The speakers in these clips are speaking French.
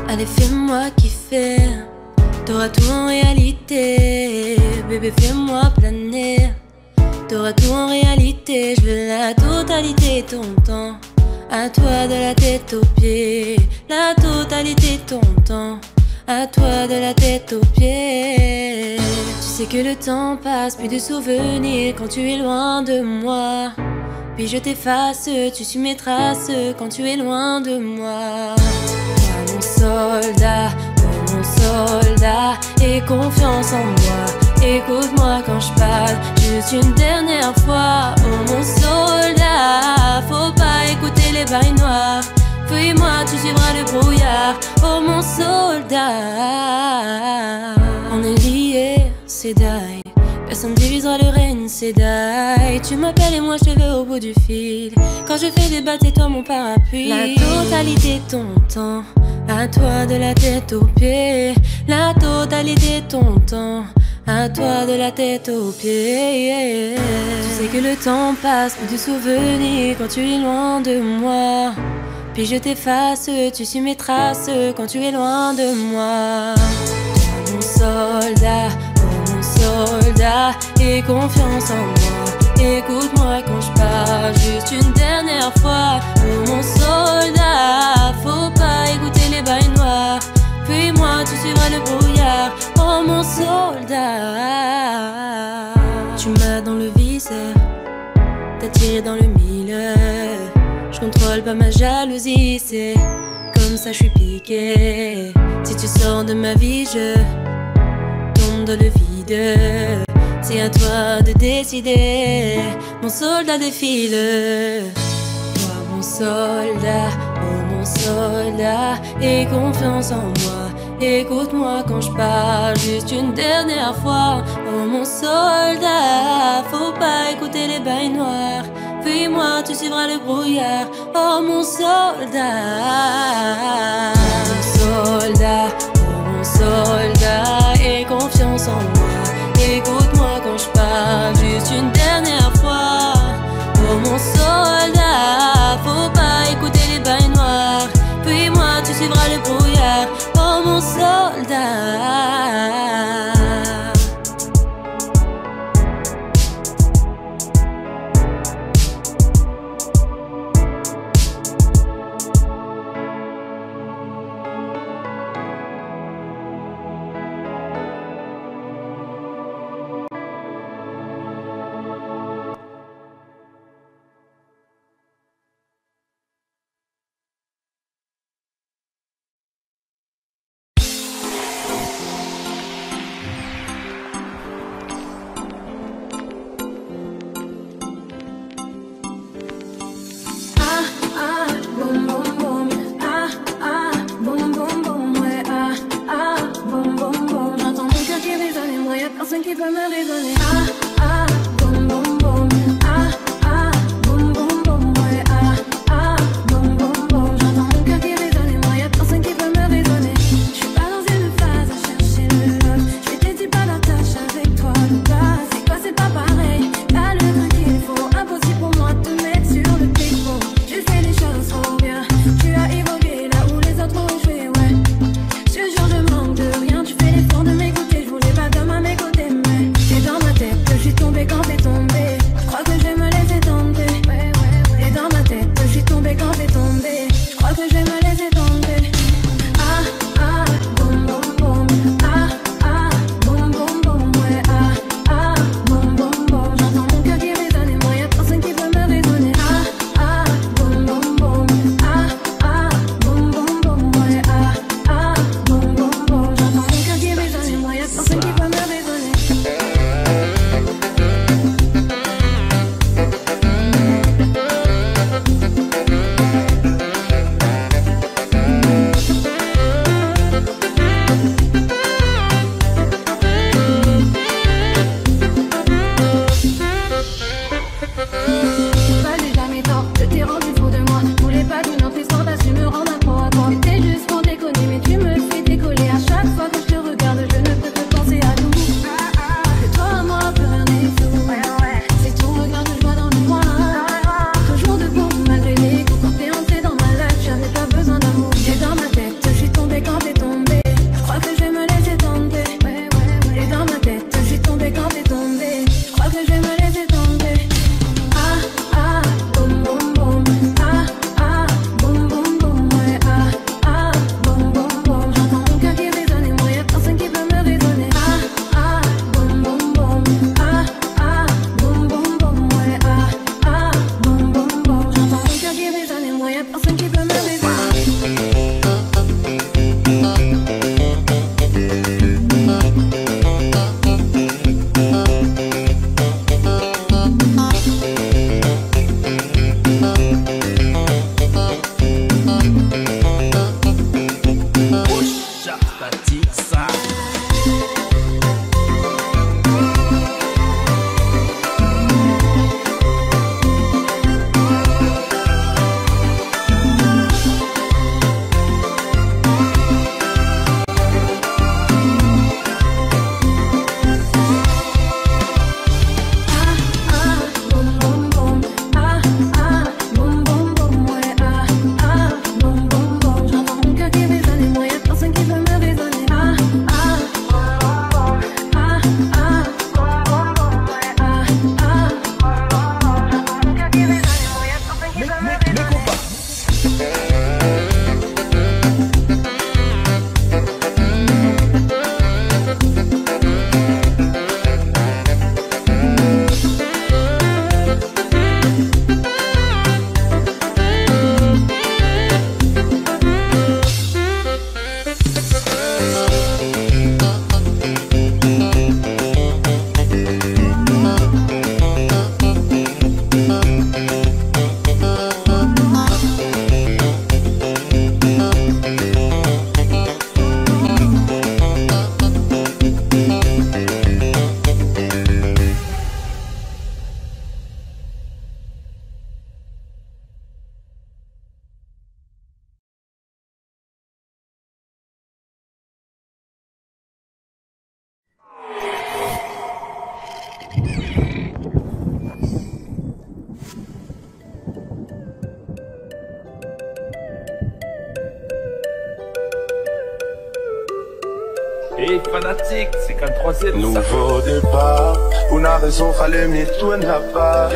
Allez, fais-moi kiffer, t'auras tout en réalité. Bébé, fais-moi planer, t'auras tout en réalité. Je veux la totalité de ton temps, à toi de la tête aux pieds. La totalité de ton temps, à toi de la tête aux pieds. Tu sais que le temps passe, plus de souvenirs quand tu es loin de moi. Puis je t'efface, tu suis mes traces quand tu es loin de moi. Oh mon soldat, oh mon soldat, aie confiance en moi. Écoute-moi quand je parle, juste une dernière fois. Oh mon soldat, faut pas écouter les barils noirs. Feuille-moi, tu suivras le brouillard. Oh mon soldat, on est liés, c'est die. Personne divisera le règne, c'est die. Tu m'appelles et moi je te veux au bout du fil. Quand je fais débattre, c'est toi mon parapluie. La totalité de ton temps, à toi de la tête aux pieds. La totalité de ton temps, à toi de la tête aux pieds. Tu sais que le temps passe, plus de souvenirs quand tu es loin de moi. puis je t'efface. Tu suis mes traces quand tu es loin de moi. Toi mon soldat, oh mon soldat, aie confiance en moi. Écoute-moi quand je parle, juste une dernière fois. Oh mon soldat, faut pas écouter les bails noirs. Puis moi tu suivras le brouillard. Oh mon soldat, tu m'as dans le viseur, t'as tiré dans le mille. Je contrôle pas ma jalousie, c'est comme ça je suis piqué. Si tu sors de ma vie, je tombe dans le vide. C'est à toi de décider, mon soldat défile. Toi mon soldat, oh mon soldat, aie confiance en moi. Écoute-moi quand je parle, juste une dernière fois. Oh mon soldat, faut pas écouter les bails noirs. Puis moi tu suivras le brouillard. Oh mon soldat, oh mon soldat, aie confiance en moi. Écoute-moi quand je parle, juste une dernière fois. Oh mon soldat, faut pas écouter les bails noirs. Puis moi tu suivras le brouillard. Oh mon soldat. Personne qui peut me raisonner. Ah, ah, boum, boum, boum. Ah, ah, boum, boum, boum. Ouais, ah, ah, boum, boum, boum. J'entends mon cœur qui résonne et moi y'a personne qui peut me raisonner. J'suis pas dans une phase à chercher le love. J'fais des types à la tâche avec toi, Lucas. C'est quoi, c'est pas pareil. T'as le truc qu'il faut. Impossible pour moi de te mettre sur le pic-pont. Tu fais les choses trop bien. Tu as évolué là où les autres ont joué, ouais. J'te jure, je manque de rien. Tu fais l'effort de m'écouter. J'voulais pas de ma mes côtés, mais t'es dans ma tête. Et fanatique, c'est qu'un troisième. Nouveau départ, une raison fallait m'y tourner la page.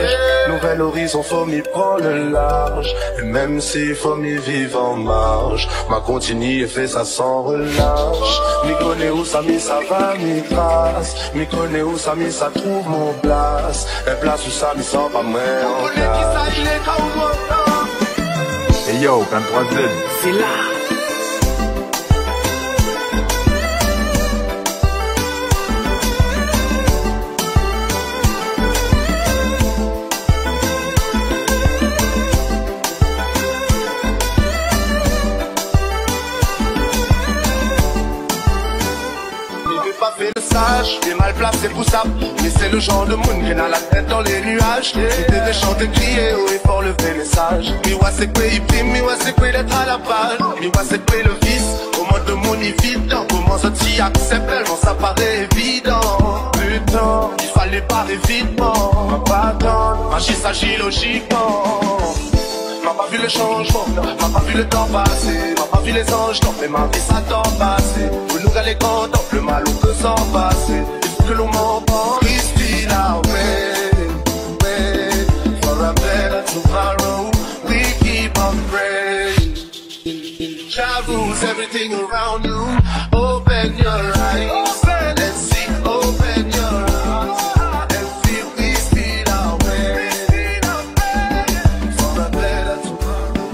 Nouvel horizon, faut m'y prendre le large. Et même s'il faut m'y vivre en marge, ma continue et fait ça sans relâche. M'y connais où ça m'y ça va, m'y trace. M'y connais où ça m'y ça trouve mon place. Et place où ça m'y sent pas moins en place. Et yo, 23Z, c'est là. T'es mal placé pour ça, mais c'est le genre de monde qui a la tête dans les nuages. Qui devait chanter, crier haut et fort lever le message. Mi wa c'est quoi il prime, mi wa c'est quoi d'être à la page. Mi wa c'est quoi le vice, comment de monde évident. Comment ça t'y accepte, tellement ça paraît évident. Putain, il fallait parler vitement. Ma pas attendre, agir s'agit logiquement. M'a pas vu le changement, m'a pas vu le temps passer. M'a pas vu les anges, non, mais ma vie ça t'en passé. Pour nous les contents, le mal on peut s'en passer. Il faut que l'on m'en pense. Christy now, way, for a better tomorrow. We keep on praying. Jah rules everything around you. Open your eyes and see. Open your eyes and feel we speed our way. For a better tomorrow.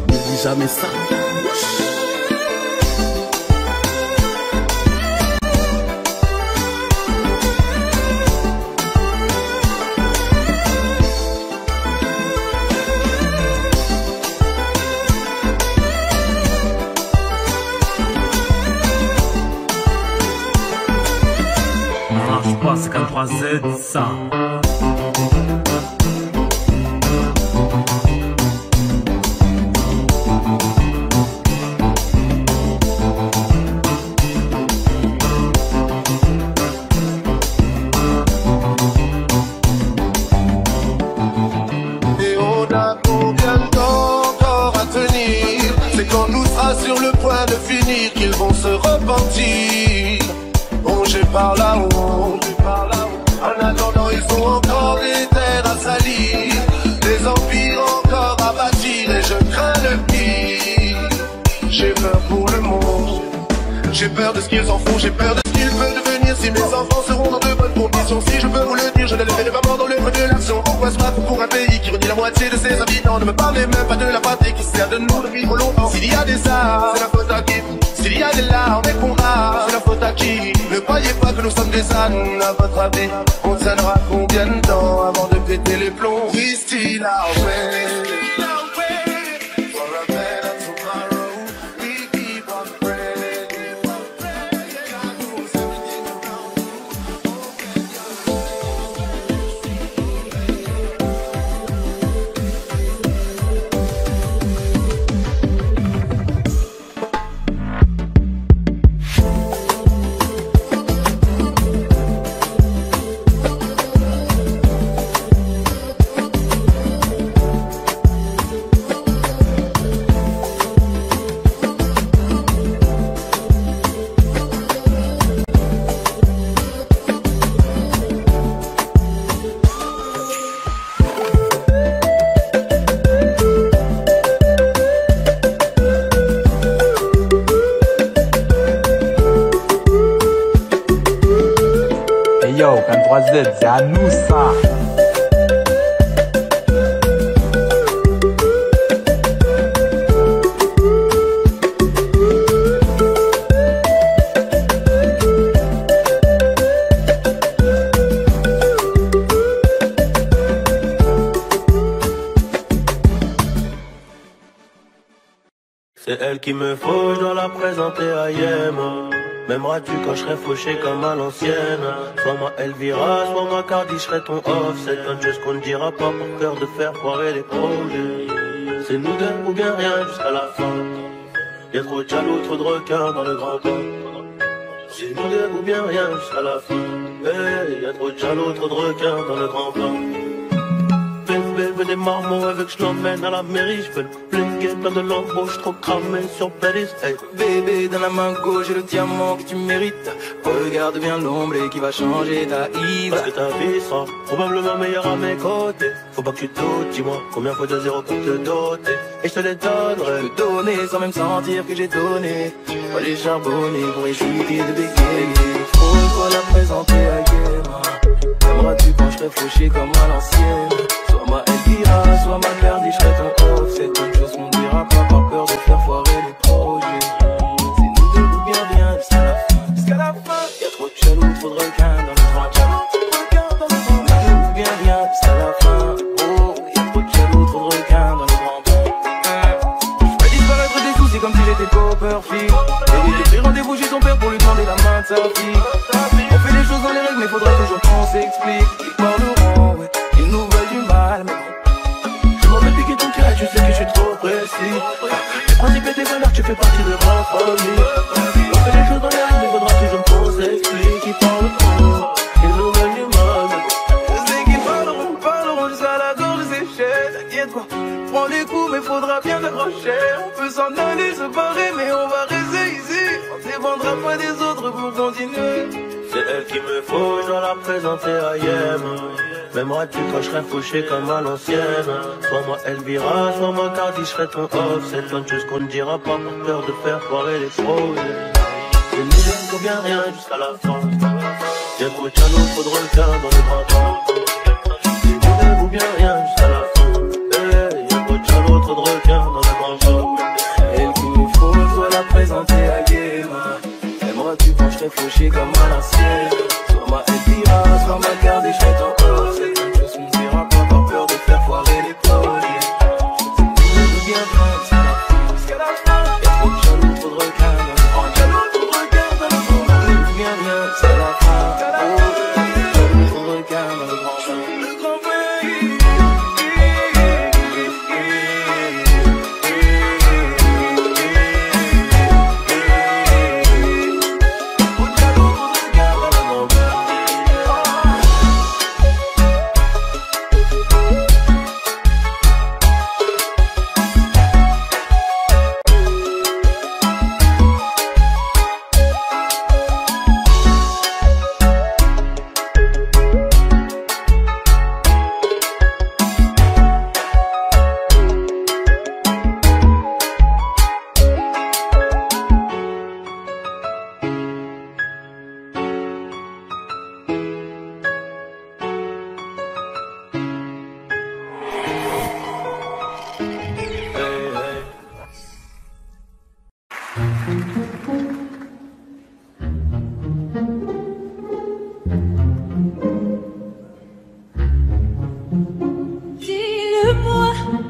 N'oublie jamais ça. C'est qu'un 3Z, ça. Et on a combien de temps encore à tenir? C'est quand nous sera sur le point de finir qu'ils vont se repentir. Rongés par là-haut. En attendant, il faut encore des terres à salir, des empires encore à bâtir, et je crains le pire. J'ai peur pour le monde, j'ai peur de ce qu'ils en font, j'ai peur de ce qu'ils peuvent devenir si mes enfants seront dans de bonnes conditions. Si je peux vous le dire, je ne les fais pas mort dans le feu de l'action. Pourquoi se battre pour un pays qui renie la moitié de ses habitants? Ne me parlez même pas de la patrie qui sert de nous de vivre longtemps. S'il y a des armes, c'est la faute à qui? S'il y a des larmes et qu'on rate, c'est la faute à qui? Ne croyez pas que nous sommes des ânes, à votre avis. On tiendra combien de temps avant de péter les plombs? We still are way. For a better tomorrow, we keep on praying. God knows everything around Et yo, 23Z, c'est à nous ça. C'est elle qui me faut, je dois la présenter à Yema. M'aimeras-tu quand je serai fauché comme à l'ancienne? Soit moi Elvira, soit moi Cardi, je serai ton offset. Plein de choses qu'on ne dira pas pour peur de faire foirer les projets. C'est nous deux ou bien rien jusqu'à la fin. Y'a trop de jaloux, trop de requins dans le grand bain. C'est nous deux ou bien rien jusqu'à la fin. Hey, y'a trop de jaloux, trop de requins dans le grand bain. bébé veut des marmots avec je l'emmène à la mairie. Je veux le blinguer, plein de l'embauche, trop cramé sur Bellis. Hey. Bébé, dans la main gauche, j'ai le diamant que tu mérites. Regarde bien l'ombre et qui va changer ta vie. Parce que ta vie sera probablement meilleure à mes côtés. Faut pas que tu doutes, dis-moi combien faut de zéro pour te doter. Et je te les donnerai. Je peux donner sans même sentir que j'ai donné. Pas les charbonner pour échouer de bégayer. Faut la présenter à Guéma. Aimeras-tu quand je serai fauché comme à l'ancienne? Soit ma Elvira, soit ma Cardi, je serai ton off. C'est une chose qu'on dira pas par peur de faire foirer les projets. C'est nous deux ou bien rien jusqu'à la fin. Jusqu'à la fin, y'a trop de jaloux, trop de requins dans le train. Nous deux ou bien rien jusqu'à la fin. Oh, y'a trop de jaloux, trop de requins dans le grand bain. Je fais disparaître des soucis comme si j'étais Copperfield. Et j'ai pris rendez-vous chez son père pour lui demander la main de sa fille. On fait les choses dans les règles, mais faudra toujours qu'on s'explique. Ils parleront, ouais, ils nous veulent du mal, mais bon. Je m'en vais piquer ton cœur, tu sais que je suis trop précis. Tes principes et tes valeurs, tu fais partie de ma famille. On fait les choses dans les règles, mais faudra toujours qu'on s'explique. Ils parleront, ils nous veulent du mal, mais bon. Je sais qu'ils parleront jusqu'à la gorge séchée. T'inquiète pas, prends les coups, mais faudra bien accrocher. On peut s'en aller, se barrer, mais on va rester ici. On ne dépendra pas des autres pour continuer. C'est elle qu'il me faut, je dois la présenter à Yem. M'aimeras-tu quand je serai fauché comme à l'ancienne? Soit moi Elvira, soit moi Cardi, je serai ton off. C'est plein de choses qu'on ne dira pas par peur de faire foirer les projets. C'est nous faut bien rien jusqu'à la fin. Y'a trop de jaloux, trop de requins dans le printemps. C'est nous faut bien rien jusqu'à la fin. Y'a trop de jaloux, trop de requins dans le printemps. Elle qu'il me faut, je dois la présenter à Guéma. Aimeras-tu quand je serai fauché comme à l'ancienne? Soit ma Elvira, soit ma Cardi, je serai ton off. C'est une chose qu'on ne dira pas par peur de faire foirer les projets. C'est nous ou bien rien jusqu'à la fin. Y'a trop de jaloux, trop de requins dans le grand. Nous ou bien rien jusqu'à la fin. Oh, jaloux, trop de requins dans le grand bain.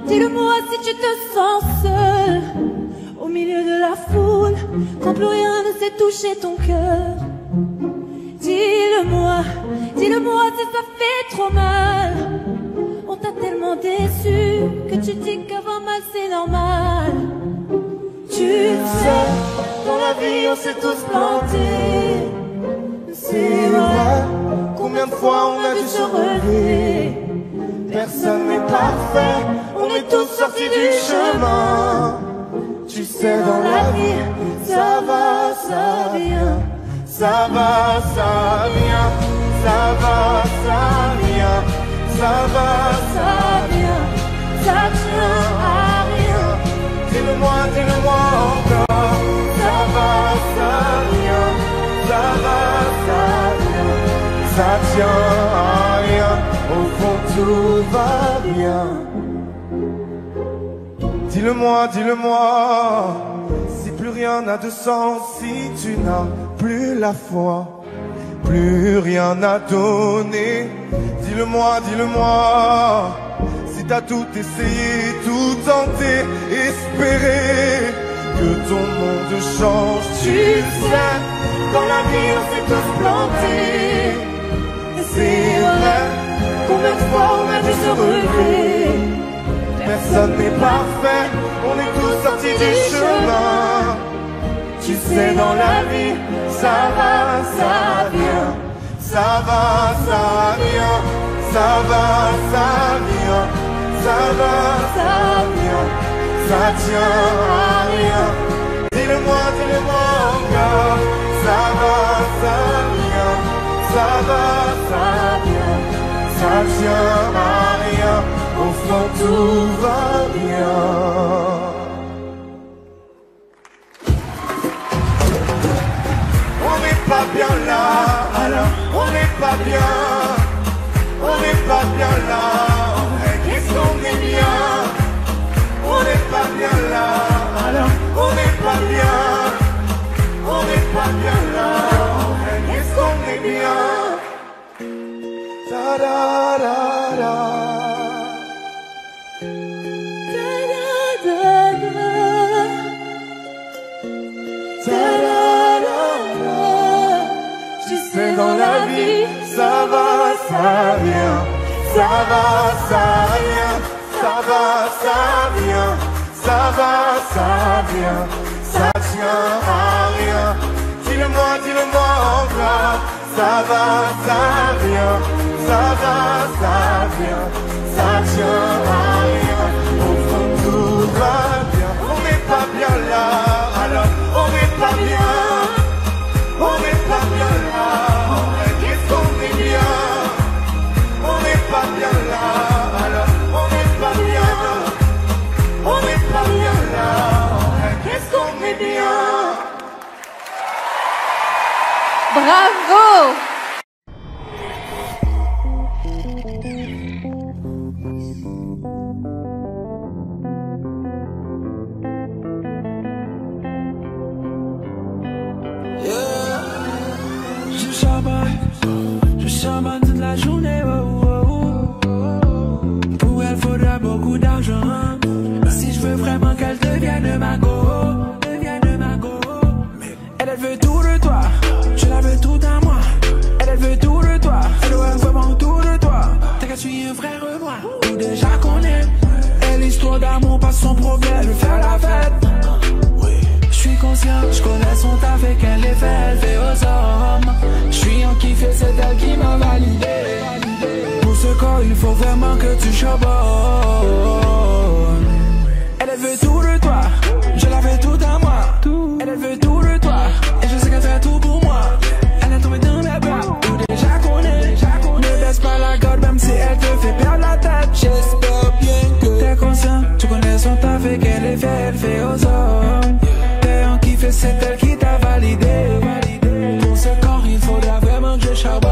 Dis-le-moi si tu te sens seul au milieu de la foule, quand plus rien ne sait toucher ton cœur. Dis-le-moi si ça fait trop mal. On t'a tellement déçu que tu dis qu'avoir mal c'est normal. Tu sais, dans la vie on s'est tous plantés. C'est vrai, Combien de fois on a dû se relever? Personne n'est parfait, on est tous sortis du chemin. Tu sais, dans la vie, ça va, ça vient. Ça va, ça vient. Ça va, ça vient. Ça va, ça vient. Ça tient à rien. Dis-le-moi encore. Ça va, ça vient. Ça va, ça vient. Ça tient à rien. Au fond tout va bien. Dis-le-moi, si plus rien n'a de sens, si tu n'as plus la foi, plus rien à donner. Dis-le-moi, si t'as tout essayé, tout tenté, espéré que ton monde change. Tu sais, dans la vie on s'est tous plantés. C'est vrai, combien de fois on a dû se relever? Personne n'est parfait, on est tous sortis du chemin. Tu sais, dans la vie, ça va, ça vient. Ça va, ça vient. Ça va, ça vient. ça va, ça vient, ça tient à rien. Dis-le-moi encore, ça va, ça vient, ça va, ça vient, ça tient à rien. Au fond tout va bien. On n'est pas bien là, alors on n'est pas bien. On n'est pas bien là, en vrai, qu'est-ce qu'on est bien. On n'est pas bien là, alors on n'est pas bien. On n'est pas bien là, en vrai, qu'est-ce qu'on est bien. Ta da da da. Dans la vie, ça va, ça vient, ça va, ça vient, ça va, ça vient, ça va, ça vient, ça tient à rien. Dis-le-moi encore, ça va, ça vient, ça va, ça vient, ça tient à rien. Au fond tout va bien, on n'est pas bien là, alors on n'est pas bien, on n'est pas bien là. Qu'est-ce qu'on est bien, on n'est pas bien là, alors on n'est pas bien, on n'est pas bien là, qu'est-ce qu'on est bien. Bravo! Je charbonne toute la journée, oh, oh, oh. Pour elle faudra beaucoup d'argent. Si je veux vraiment qu'elle devienne ma go, elle veut tout de toi, je la veux tout à moi. Elle veut tout de toi, elle veut vraiment tout de toi. T'as qu'à suivre un frère moi, ou déjà qu'on aime. Et l'histoire d'amour pas son problème, je veux faire la fête. Je suis conscient, je connais son taf et qu'elle est faite, elle fait aux hommes. Je suis en kiff et c'est elle qui m'a validé. Pour ce corps, il faut vraiment que tu charbonnes. Elle veut tout de toi, je la veux tout à moi. Elle veut tout de toi, et je sais qu'elle fait tout pour moi. Elle a tombé dans mes bras, tout déjà connaît. Ne baisse pas la garde même si elle te fait perdre la tête. J'espère bien que t'es conscient, tu connais son taf et qu'elle est faite, elle fait aux hommes. C'est elle qui t'a validé. Pour ce corps, il faudra vraiment que je charbonne.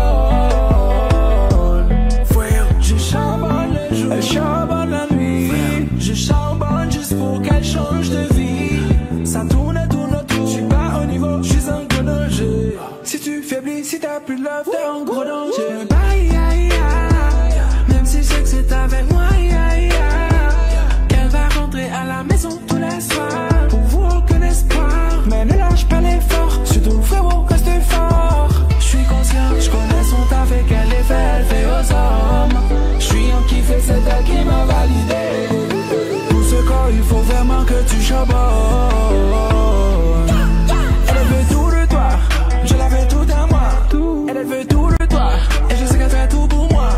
Je charbonne le jour, elle charbonne la nuit. Je charbonne juste pour qu'elle change de vie. Ça tourne autour, je suis pas au niveau, je suis en gros danger. Si tu faiblis, si t'as plus de love, t'es en gros danger. Bye, même si je sais que c'est avec moi, qu'elle va rentrer à la maison tous les soirs. Pour vous aucun espoir. Mais ne lâche pas l'effort, surtout frérot, reste fort. Je suis conscient, je connais son taf et qu'elle est faite, elle fait aux hommes. Je suis en kiff et c'est elle qui m'a validé. Pour ce corps, il faut vraiment que tu charbonnes. Elle veut tout de toi, je la veux tout à moi. Elle veut tout de toi, et je sais qu'elle fait tout pour moi.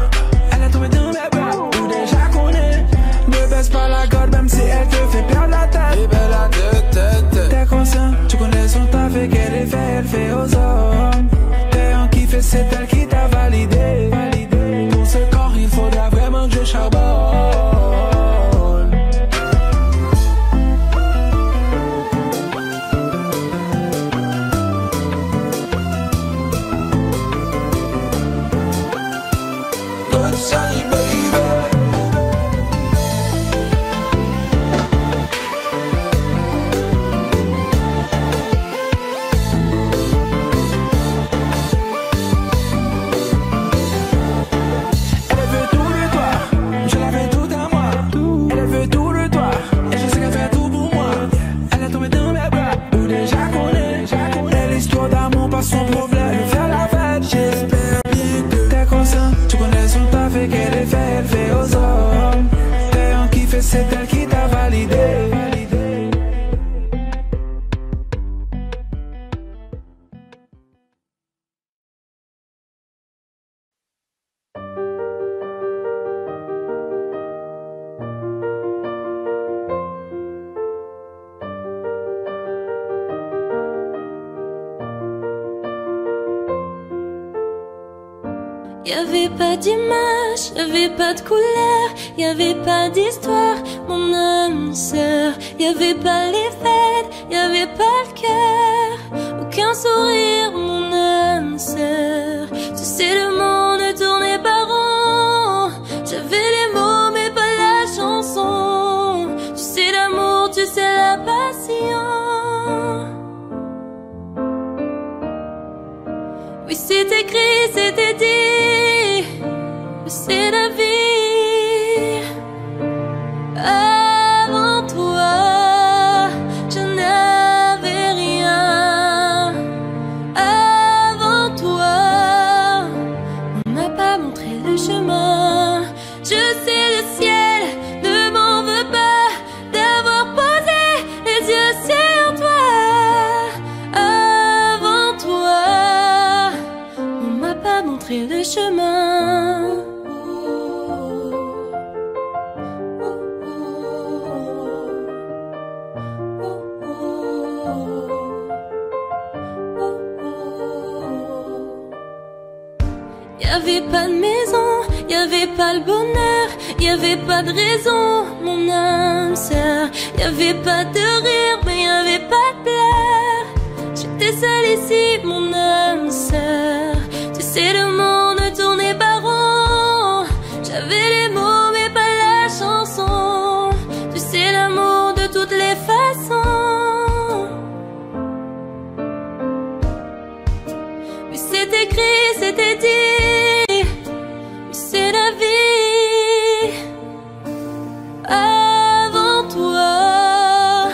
Y'avait pas d'image, y'avait pas de couleur, y'avait pas d'histoire, mon âme sœur. Y'avait pas les fêtes, y'avait pas le cœur, aucun sourire, mon âme sœur. Tu sais, le monde tournait par rond, j'avais les mots mais pas la chanson. Tu sais l'amour, tu sais la passion. Oui, c'est écrit, c'était dit, c'est la vie. Avant toi, je n'avais rien. Avant toi, on m'a pas montré le chemin. Je sais, le ciel ne m'en veut pas d'avoir posé les yeux sur toi. Avant toi, on m'a pas montré le chemin. Y'avait pas de maison, y'avait pas le bonheur, y'avait pas de raison, mon âme sœur. Y'avait pas de rire, mais y'avait pas de pleurs. J'étais seule ici, mon âme sœur. Tu sais, le monde tournait par rond, j'avais les mots mais pas la chanson. Tu sais, l'amour de toutes les façons. Oui, c'est écrit, c'était dit, c'est la vie. Avant toi,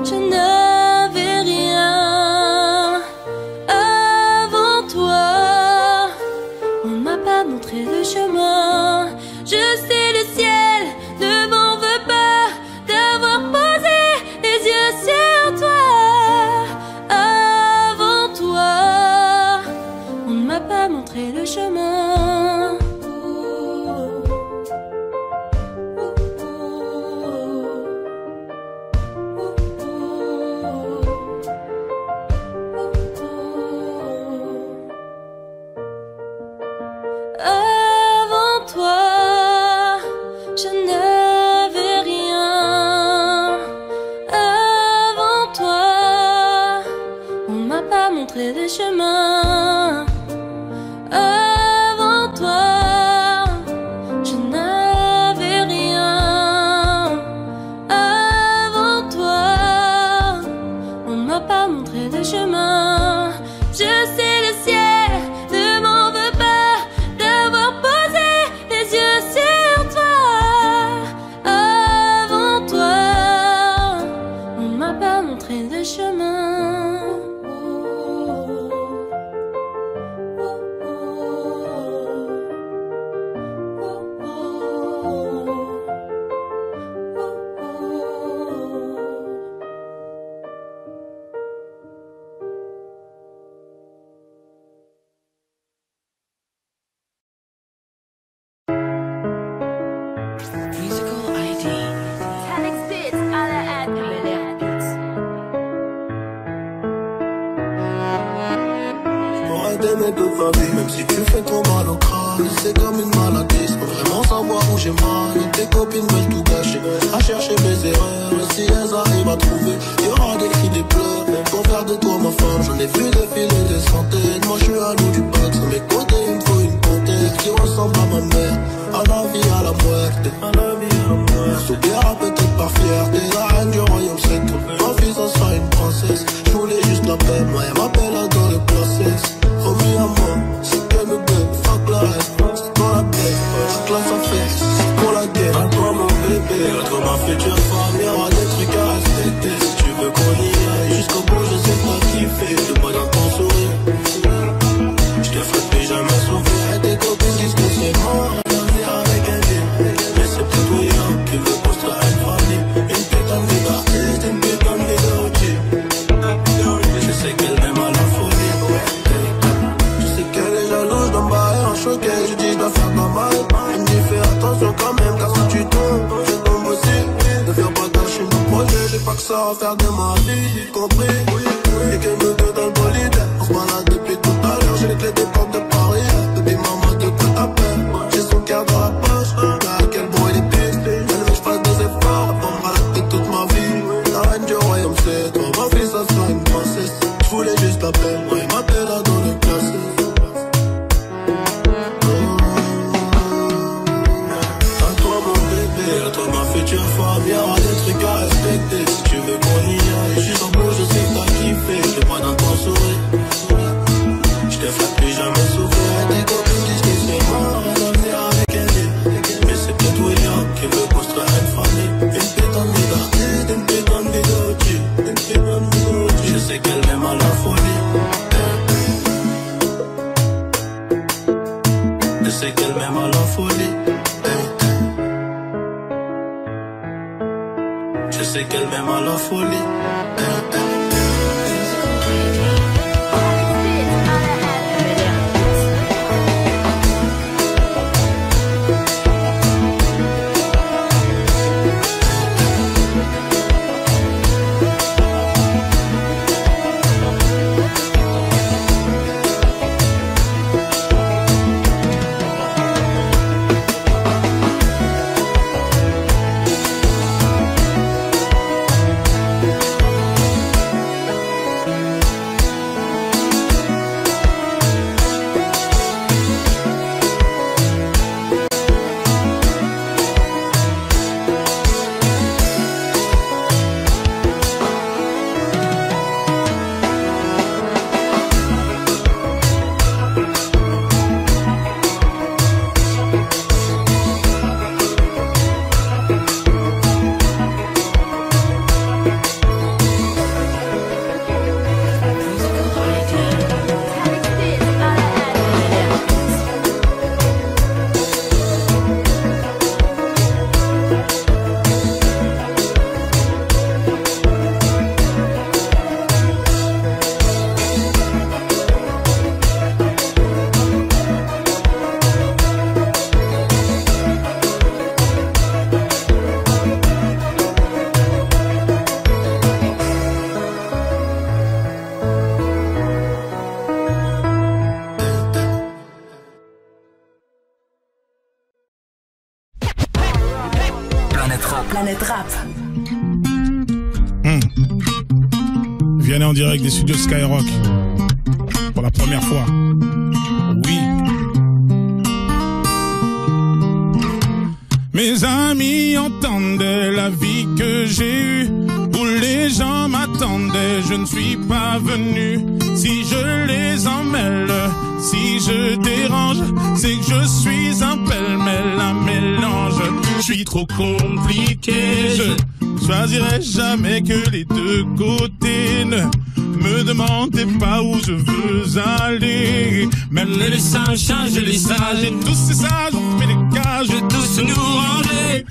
je n'avais rien. Avant toi, on m'a pas montré le chemin. Je sais, le ciel ne m'en veut pas d'avoir posé les yeux sur toi. Avant toi, on ne m'a pas montré le chemin. Avant toi, je n'avais rien. Avant toi, on m'a pas montré le chemin. Avant toi, je n'avais rien. Avant toi, on m'a pas montré le chemin. Je sais, le ciel ne m'en veut pas d'avoir posé les yeux sur toi. Avant toi, on m'a pas montré le chemin. D'aimer de ta vie, même si tu fais trop mal au crâne. C'est comme une maladie, sans vraiment savoir où j'ai mal. Et tes copines veulent tout gâcher, à chercher mes erreurs. Et si elles arrivent à trouver, y'aura des cris, des pleurs. Même pour faire de toi ma femme, j'en ai vu défiler des centaines. Moi je suis à l'eau du bac, sur mes côtés il me faut une comtesse qui ressemble à ma mère, à la vie, à la muerte. Elle s'oubliera peut-être par fierté, la reine du royaume c'est tout. Ma fille ça sera une princesse, je voulais juste la paix. Moi elle m'appelle à dans le process. Remis à moi, c'est qu'elle me bête, fuck la reste, c'est dans la tête, toute la sa fesse, c'est pour la guerre, à toi mon bébé, à toi ma future femme, y'aura des trucs à respecter, si tu veux qu'on y aille, jusqu'au bout je sais pas kiffer, de pas dans ton sourire, je te ferai plus jamais souffrir, et tes copines disent que c'est mort, revenir avec un deal, mais c'est peut-être toi qui veut construire une famille, une putain de vie d'artiste, une putain de vie de routine, je sais qu'elle m'aime à la folie. Choqué, je dis je dois faire normal. Elle me dit fais attention quand même, car si tu tombes, je tombe aussi. Ne viens pas gâcher mon projet, j'ai pas que ça à faire de ma vie, compris. Et qu'elle me donne dans le bolide, on se balade depuis tout à l'heure. J'ai les clés des portes de Paris, depuis maman de quoi juste appelle. Moi il m'appelle à dans le classé. À toi mon bébé, à toi ma future femme. Y'aura des trucs à respecter. Si tu veux qu'on y aille, je suis en bleu, je sais que t'as kiffé. Je vois dans ton sourire. Je te ferai plus jamais souffrir. Tes copines disent que c'est mort, elle va venir avec elle. Mais c'est peut-être William qui veut construire une famille. Une pétante d'identité, une pétante d'identité, une pétante d'identité. Je sais qu'elle m'aime à la folie. Je sais qu'elle m'aime à la folie. Je sais qu'elle m'aime à la folie. Planète Rap. Vianney en direct des studios Skyrock. Pour la première fois. Oui. Mes amis entendaient la vie que j'ai eue, où les gens m'attendaient, je ne suis pas venu. Si je les emmêle, si je dérange, c'est que je suis un pêle-mêle, un mélange. Je suis trop compliqué, je choisirai jamais que les deux côtés. Ne me demandez pas où je veux aller. Même les singes changent les sages, et tous ces sages ont fait des cages, tous nous ranger.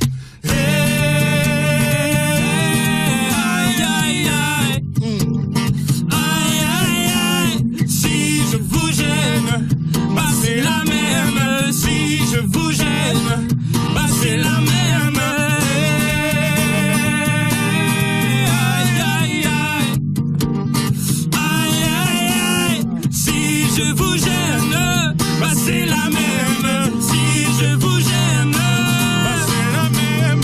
Si je vous gêne, bah c'est la même. Si je vous gêne, bah c'est la même. Si je vous gêne, bah c'est la même. Si je vous gêne, bah c'est la même.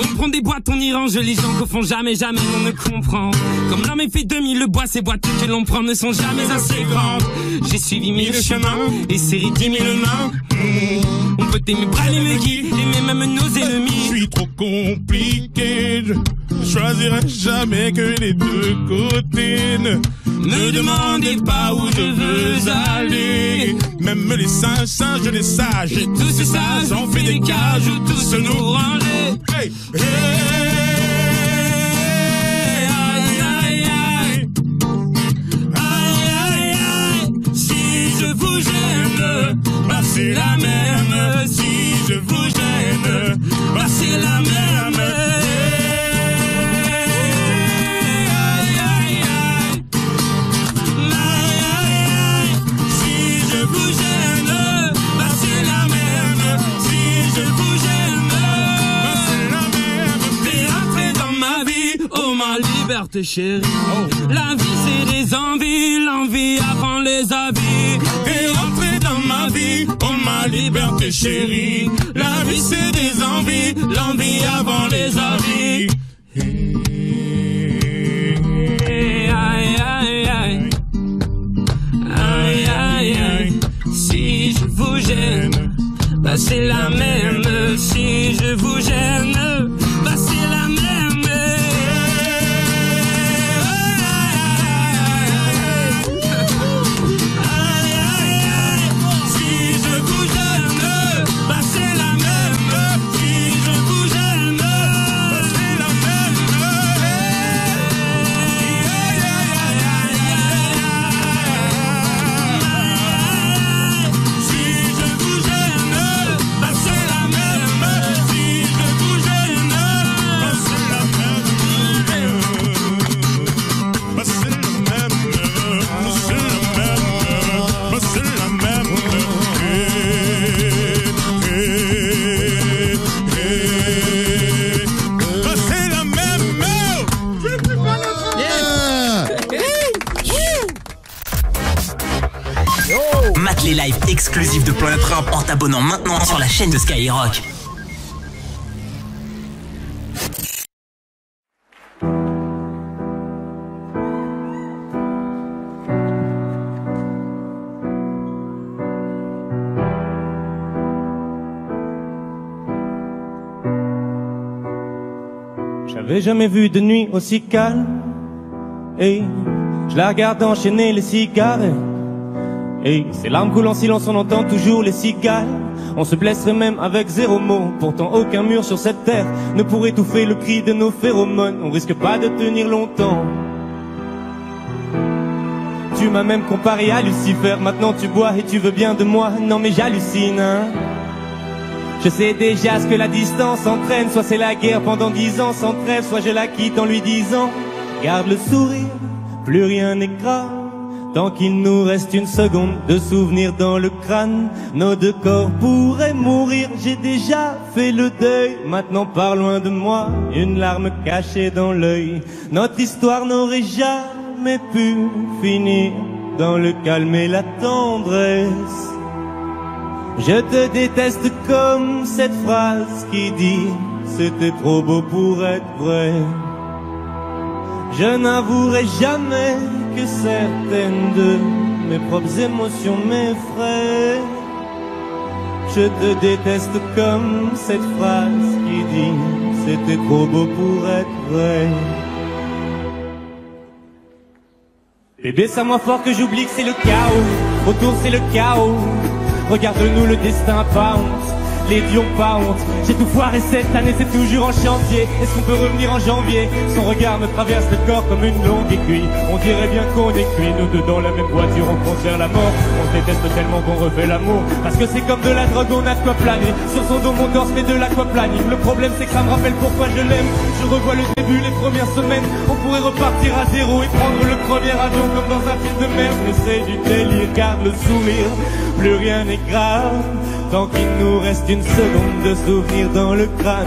On prend des boîtes, on y range les gens qu'au fond jamais on ne comprend. Comme l'homme est fait 2000, le bois, ces boîtes que l'on prend ne sont jamais assez grandes. J'ai suivi 1000 chemins et serré 10 000 mains. On peut aimer bras les guides, aimer même nos ennemis. Je suis trop compliqué, je choisirai jamais que les deux côtés. Ne me demandez pas où je veux aller. Même les singes, les sages, et tous ces sages ont fait des cages où tous nous ranger. Hey, hey. Si je vous gêne, bah c'est la même. Si je vous gêne, bah c'est la même. Si je vous gêne, bah c'est la même. Si je vous gêne, bah c'est la même. T'es entré dans ma vie, oh ma liberté chérie. La vie c'est des envies, l'envie avant les avis. T'es entré dans ma vie, oh ma liberté chérie. La vie c'est des envies, l'envie avant les avis. c'est la même. Si je vous gêne, bah c'est la même. Mate les lives exclusifs de Planet Rap en t'abonnant maintenant sur la chaîne de Skyrock. J'avais jamais vu de nuit aussi calme. Et je la regarde enchaîner les cigarettes. Et ces larmes coulent en silence, on entend toujours les cigales. On se blesserait même avec 0 mot. Pourtant aucun mur sur cette terre ne pourrait étouffer le cri de nos phéromones. On risque pas de tenir longtemps. Tu m'as même comparé à Lucifer. Maintenant tu bois et tu veux bien de moi. Non mais j'hallucine, hein. Je sais déjà ce que la distance entraîne. Soit c'est la guerre pendant 10 ans sans trêve, soit je la quitte en lui disant garde le sourire, plus rien n'est grave. Tant qu'il nous reste une seconde de souvenir dans le crâne, nos deux corps pourraient mourir. J'ai déjà fait le deuil, maintenant pars loin de moi, une larme cachée dans l'œil. Notre histoire n'aurait jamais pu finir dans le calme et la tendresse. Je te déteste comme cette phrase qui dit c'était trop beau pour être vrai. Je n'avouerai jamais que certaines de mes propres émotions m'effraient. Je te déteste comme cette phrase qui dit c'était trop beau pour être vrai. Bébé, c'est à moi fort que j'oublie que c'est le chaos. Autour c'est le chaos. Regarde-nous, le destin pas honte. Les dions pas honte. J'ai tout foiré cette année, c'est toujours en chantier. Est-ce qu'on peut revenir en janvier? Son regard me traverse le corps comme une longue aiguille. On dirait bien qu'on est cuits, nous deux dans la même voiture, on compte vers la mort. On se déteste tellement qu'on refait l'amour. Parce que c'est comme de la drogue, on a de quoi planer. Sur son dos mon torse fait de l'aquaplaning. Le problème c'est que ça me rappelle pourquoi je l'aime. Je revois le début, les premières semaines. On pourrait repartir à zéro et prendre le premier avion comme dans un film de merde. Mais c'est du délire, garde le sourire, plus rien n'est grave. Tant qu'il nous reste une seconde de souvenir dans le crâne,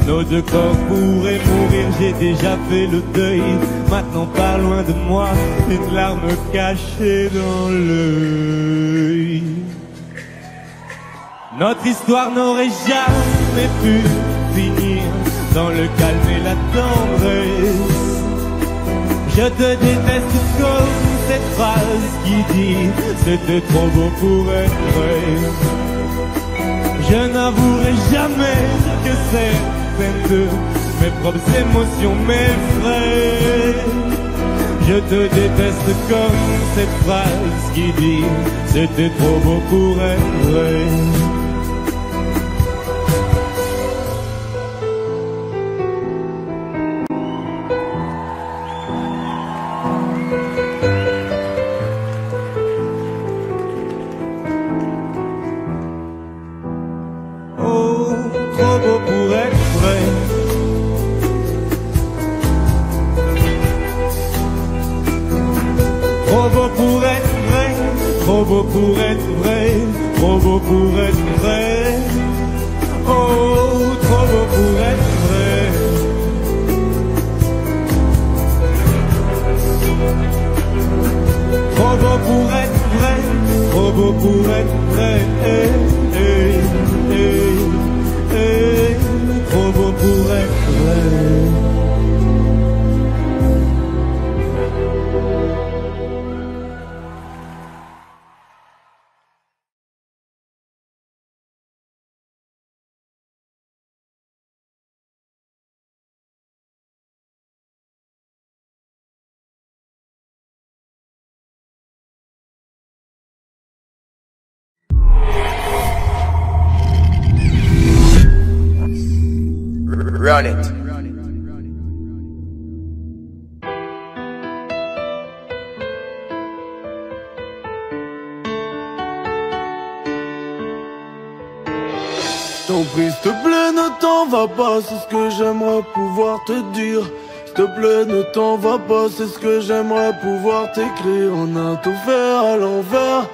nos deux corps pourraient mourir. J'ai déjà fait le deuil, maintenant pars loin de moi, une larme cachée dans l'œil. Notre histoire n'aurait jamais pu finir dans le calme et la tendresse. Je te déteste comme cette phrase qui dit c'était trop beau pour être vrai. Je n'avouerai jamais que certaines de mes propres émotions m'effraient. Je te déteste comme cette phrase qui dit c'était trop beau pour être vrai. Trop beau pour être vrai, trop beau pour être vrai. Oh, trop beau pour être vrai. Trop beau pour être vrai, trop beau pour être vrai. Trop beau pour être vrai. Run it. T'en prie, s'il te plaît, ne t'en va pas, c'est ce que j'aimerais pouvoir te dire. S'il te plaît, ne t'en va pas, c'est ce que j'aimerais pouvoir t'écrire. On a tout fait à l'envers,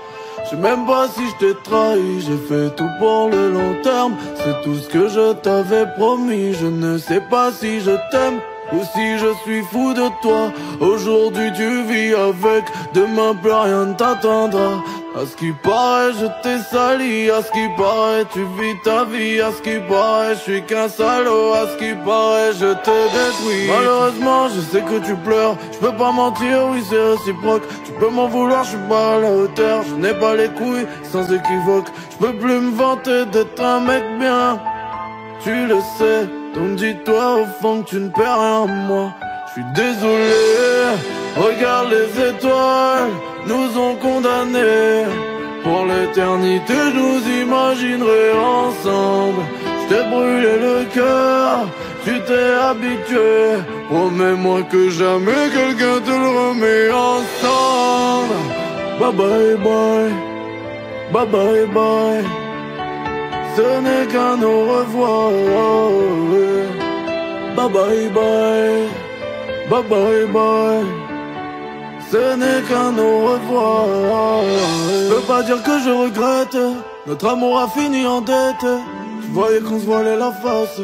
je sais même pas si je t'ai trahi. J'ai fait tout pour le long terme, c'est tout ce que je t'avais promis. Je ne sais pas si je t'aime ou si je suis fou de toi. Aujourd'hui tu vis avec, demain plus rien ne t'attendra. À ce qui paraît je t'ai sali, à ce qui paraît tu vis ta vie, à ce qui paraît je suis qu'un salaud, à ce qui paraît je te détruis. Malheureusement je sais que tu pleures, je peux pas mentir, oui c'est réciproque. Tu peux m'en vouloir, je suis pas à la hauteur, je n'ai pas les couilles sans équivoque. Je peux plus me vanter d'être un mec bien, tu le sais. Donc dis-toi au fond que tu ne perds rien à moi. Je suis désolé, regarde les étoiles nous ont condamnés. Pour l'éternité je nous imaginerai ensemble. Je t'ai brûlé le cœur, tu t'es habitué. Promets-moi que jamais quelqu'un te le remet ensemble. Bye bye bye, bye bye bye. Ce n'est qu'un au revoir. Bye bye bye, bye bye bye. Ce n'est qu'un au revoir. Je peux pas dire que je regrette, notre amour a fini en dette. Tu voyais qu'on se voilait la face,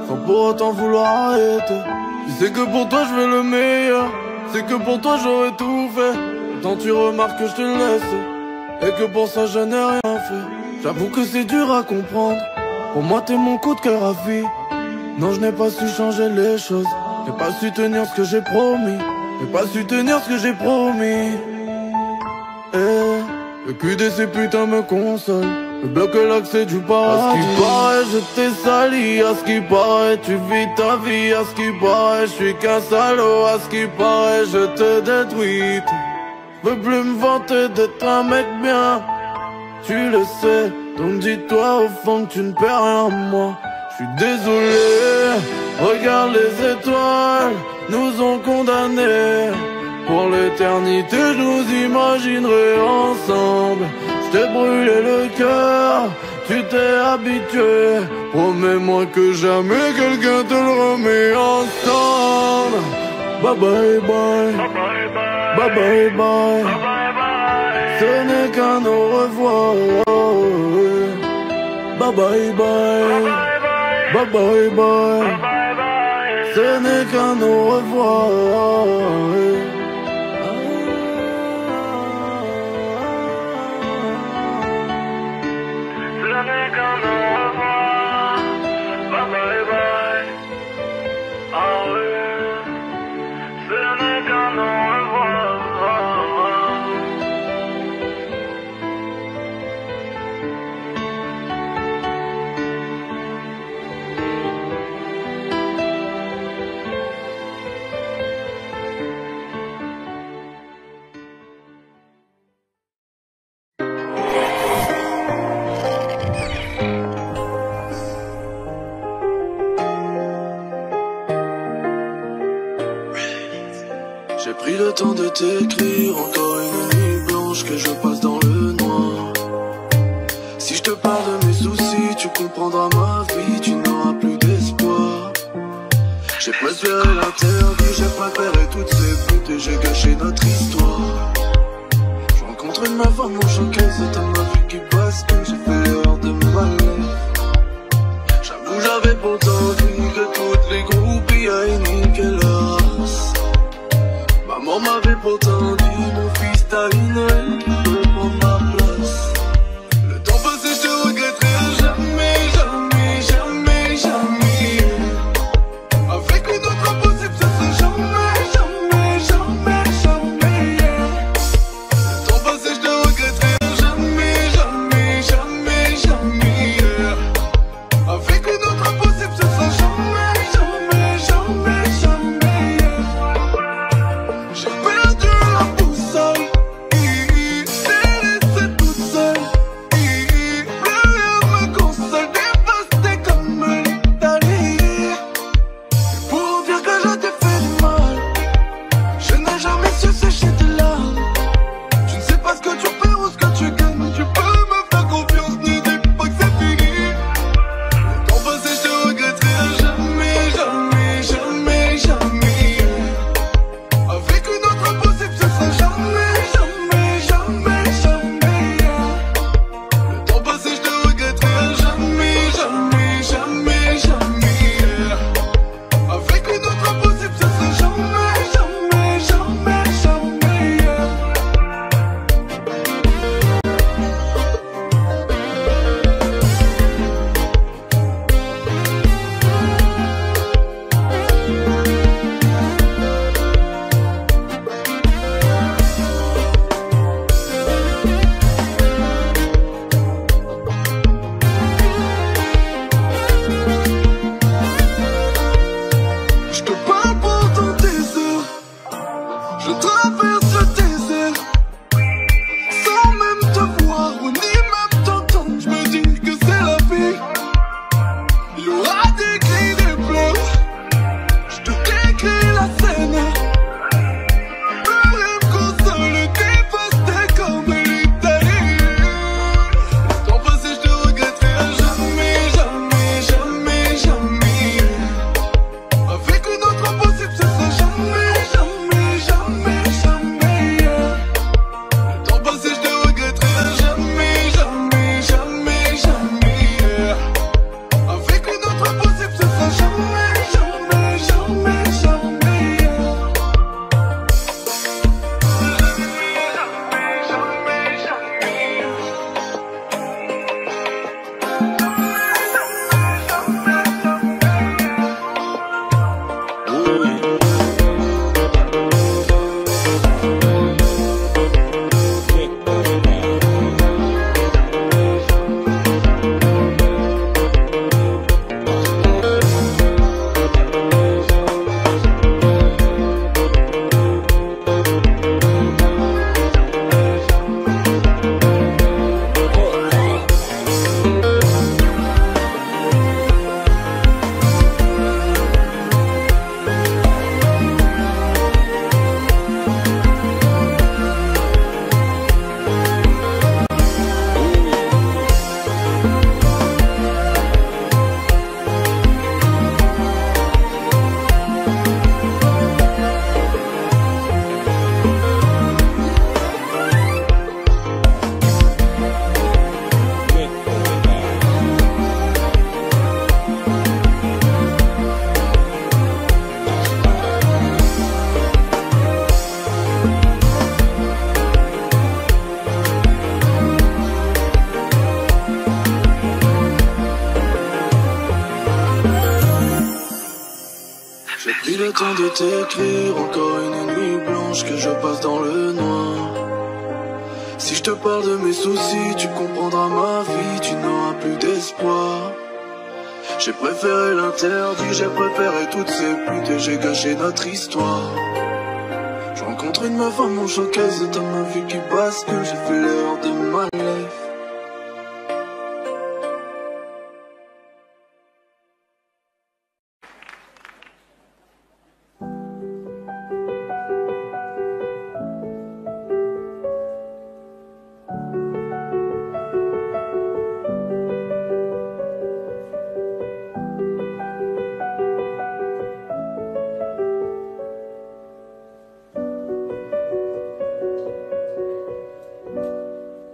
sans pour autant vouloir arrêter. Tu sais que pour toi je veux le meilleur, c'est que pour toi j'aurais tout fait. Pourtant tu remarques que je te laisse, et que pour ça je n'ai rien fait. J'avoue que c'est dur à comprendre, pour moi t'es mon coup de cœur à vie. Non je n'ai pas su changer les choses, j'ai pas su tenir ce que j'ai promis. J'ai pas su tenir ce que j'ai promis. Le cul de ces putains me console, me bloque l'accès du paradis. À ce qui paraît je t'ai sali, à ce qui paraît tu vis ta vie. À ce qui paraît je suis qu'un salaud, à ce qui paraît je te détruis. Je peux plus me vanter d'être un mec bien, tu le sais. Donc dis-toi au fond que tu ne perds rien à moi. Je suis désolé, regarde les étoiles nous ont condamnés. Pour l'éternité je nous imaginerai ensemble. Je t'ai brûlé le cœur, tu t'es habitué. Promets-moi que jamais quelqu'un te le remet ensemble. Bye bye bye, bye bye bye. Ce n'est qu'un au revoir. Bye bye bye, bye bye bye. Ce n'est qu'un au revoir. Ce n'est qu'un au revoir. Bye bye bye. Ah oui. Ce n'est qu'un au revoir. J'ai pris le temps de t'écrire, encore une nuit blanche que je passe dans le noir. Si je te parle de mes soucis, tu comprendras ma vie, tu n'auras plus d'espoir. J'ai préféré l'interdit, j'ai préféré toutes ces putes et j'ai gâché notre histoire. Je rencontre une meuf à mon choquet, c'est un ma vie qui bascule, j'ai fait l'heure de m'aller. J'avoue j'avais pourtant dit que toutes les groupies aillent niquer leur race. Maman m'avait pourtant dit, mon fils t'as une aile qui peut prendre ma place. Le temps passé je te regretterai jamais, jamais, jamais, jamais. Avec une autre impossible ça serait jamais, jamais, jamais, jamais. Le temps passé je te regretterai jamais, jamais, jamais, jamais. Avec une autre impossible ça serait jamais, jamais, jamais, jamais. J'ai perdu la boussole. pas ce que tu perds ou ce que tu gagnes. Tu peux me faire confiance, ne dis pas que c'est fini. Le temps passé, je te regretterai à jamais, jamais, jamais, jamais. Avec une autre impossible, ce sera jamais, jamais, jamais, jamais. Le temps passé, je te regretterai à jamais, jamais, jamais, jamais. Avec une autre impossible, ce sera jamais, jamais, jamais, jamais. Je te parle pourtant des heures. Je traverse le désert sans même te voir ou ni même t'entendre. Je me dis que c'est la vie. Il y aura des cris, des pleurs. Je te décris la scène. Le rêve console, dévasté comme l'Italie. Le temps passé, je te regretterai à jamais, jamais, jamais, jamais. Avec une autre impossible, ce sera jamais, jamais, jamais, jamais. Le temps passé, je te regretterai à jamais, jamais, jamais, jamais. Avec une autre impossible, ce sera jamais, jamais, jamais, jamais. J'ai pris le temps de t'écrire, encore une nuit blanche que je passe dans le noir. Si je te parle de mes soucis, tu comprendras ma vie, tu n'auras plus d'espoir. J'ai préféré l'interdit, j'ai préféré toutes ces putes et j'ai gâché notre histoire. Je rencontre une meuf à mon showcase, c'est dans ma vie qui bascule, j'ai fait l'heure de ma life.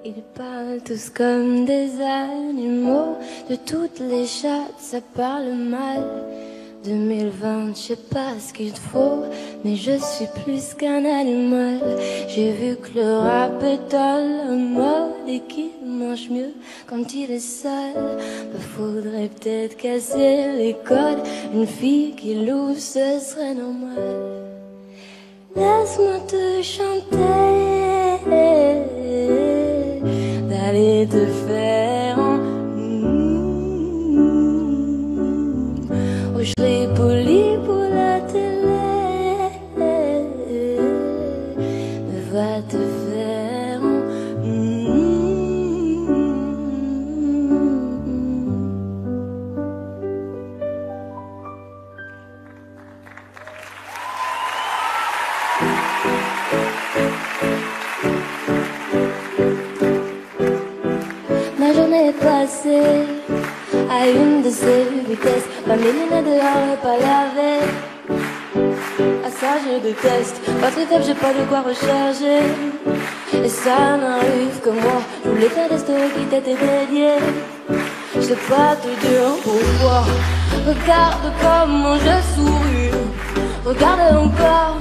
Ils parlent tous comme des animaux, de toutes les chattes ça parle mal. 2020, je sais pas ce qu'il te faut, mais je suis plus qu'un animal. J'ai vu que le rap est à la mode et qu'il mange mieux quand il est sale. Faudrait peut-être casser les codes, une fille qui l'ouvre ce serait normal. Laisse-moi te chanter, d'aller te faire en oh, je serai poli pour la télé, mais va te faire en vitesse. Pas mélina dehors et pas laver. Ah ça je déteste. Pas très faible, j'ai pas de quoi recharger. Et ça n'arrive que moi. J'oublie pas des stories qui t'étaient dédiées. Je sais pas te dire pourquoi. Regarde comment je souris. Regarde encore.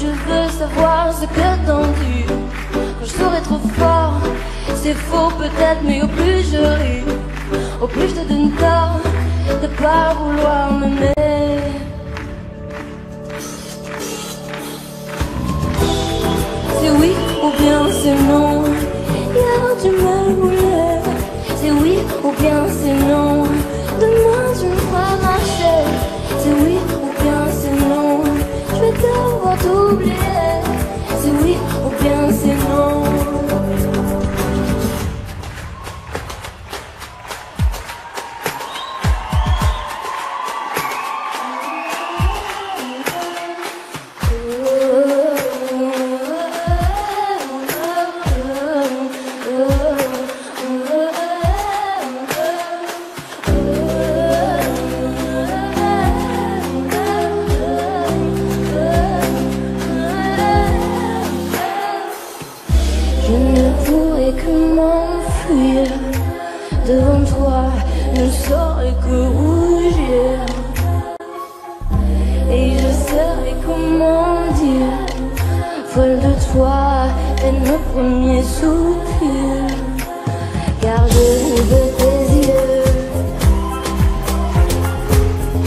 Je veux savoir ce que t'en dis. Quand je serai trop fort, c'est faux peut-être, mais au plus je ris, au plus je te donne tort de pas vouloir m'aimer. C'est oui ou bien c'est non. Hier tu me voulais. C'est oui ou bien c'est non. Demain tu me feras marcher. C'est oui ou bien c'est non. Je vais devoir t'oublier. C'est oui ou bien c'est non. Devant toi, je ne saurais que rougir. Et je saurais comment dire, folle de toi, et nos premiers soupirs. Car je veux tes yeux,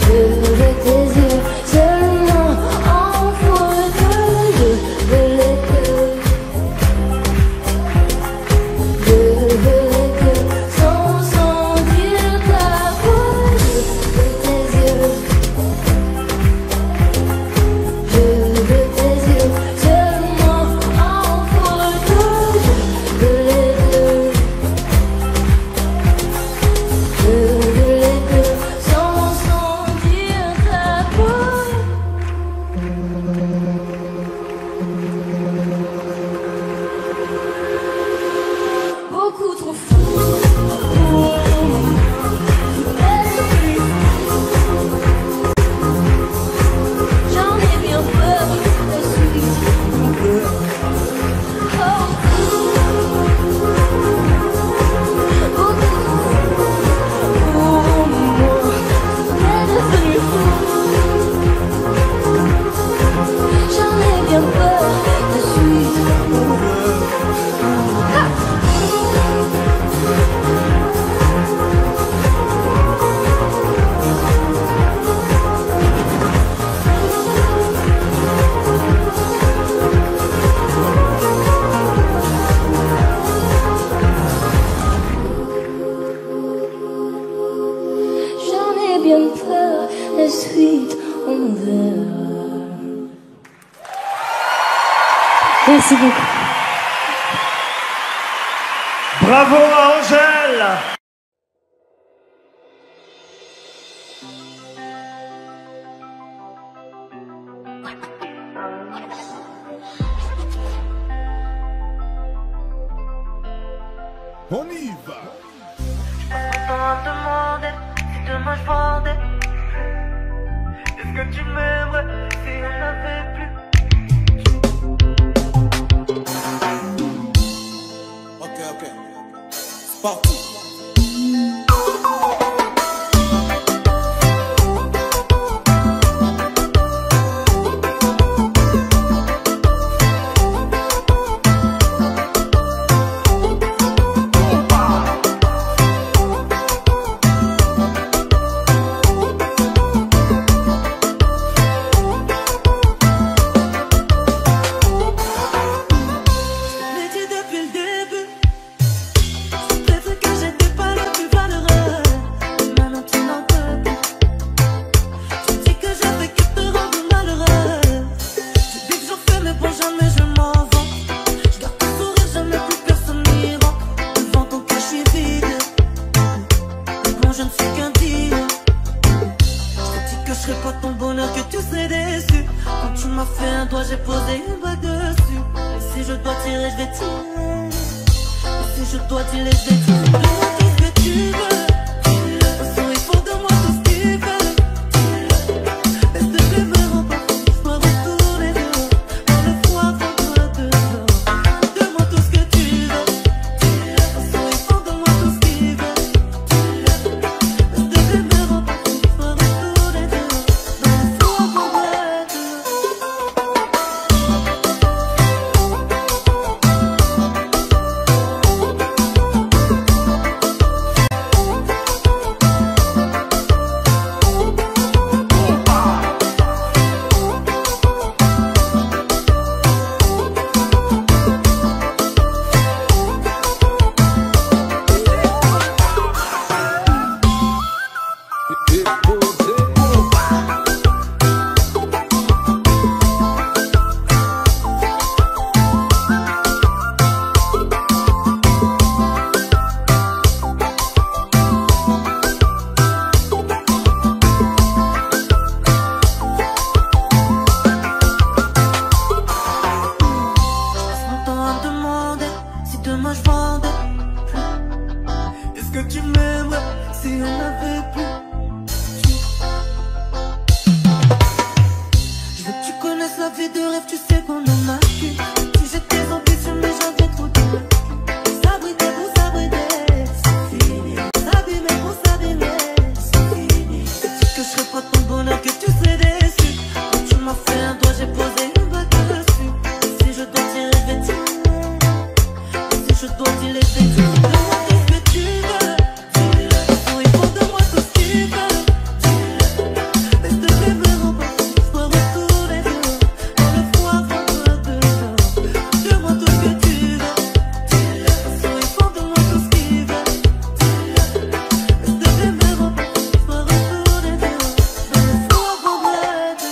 je veux tes yeux, seulement en photo. Je veux les deux, je veux les deux. Merci beaucoup. Bravo à Angèle. On y va. On me demander si demain je vendais. Est-ce que tu m'aimerais si on n'avait plus? Ok, c'est parti. Si je dois tirer, je vais tirer. Demande tout ce que tu veux. De toute façon, il faut de moi tout ce qu'il moi je vendais plus. Est-ce que tu m'aimerais si on n'avait plus? Je veux que tu connaisses la vie de rêve, tu sais qu'on en a qu'une. Si j'étais ambitieux mais j'avais trop de mal. S'abriter pour s'abriter, c'est fini. S'abîmer pour s'abîmer, c'est fini. Sais-tu que je serais pas ton bonheur, que tu serais déçu? Quand tu m'as fait un doigt, j'ai posé une bague dessus. Si je dois t'y rêver, si je dois t'y laisser, dis-moi tout ce que tu veux. Dis-le, il faut de moi tout ce qu'il veut. Dis-le, mais s'il te plaît, me rends pas fou. Je dois retourner dehors, dans le froid, vendre de l'or. Dis-moi tout ce que tu veux. Dis-le, il faut de moi tout ce qu'il veut. Dis-le, mais s'il te plaît, me rends pas fou. Je dois retourner dehors, dans le froid, vendre de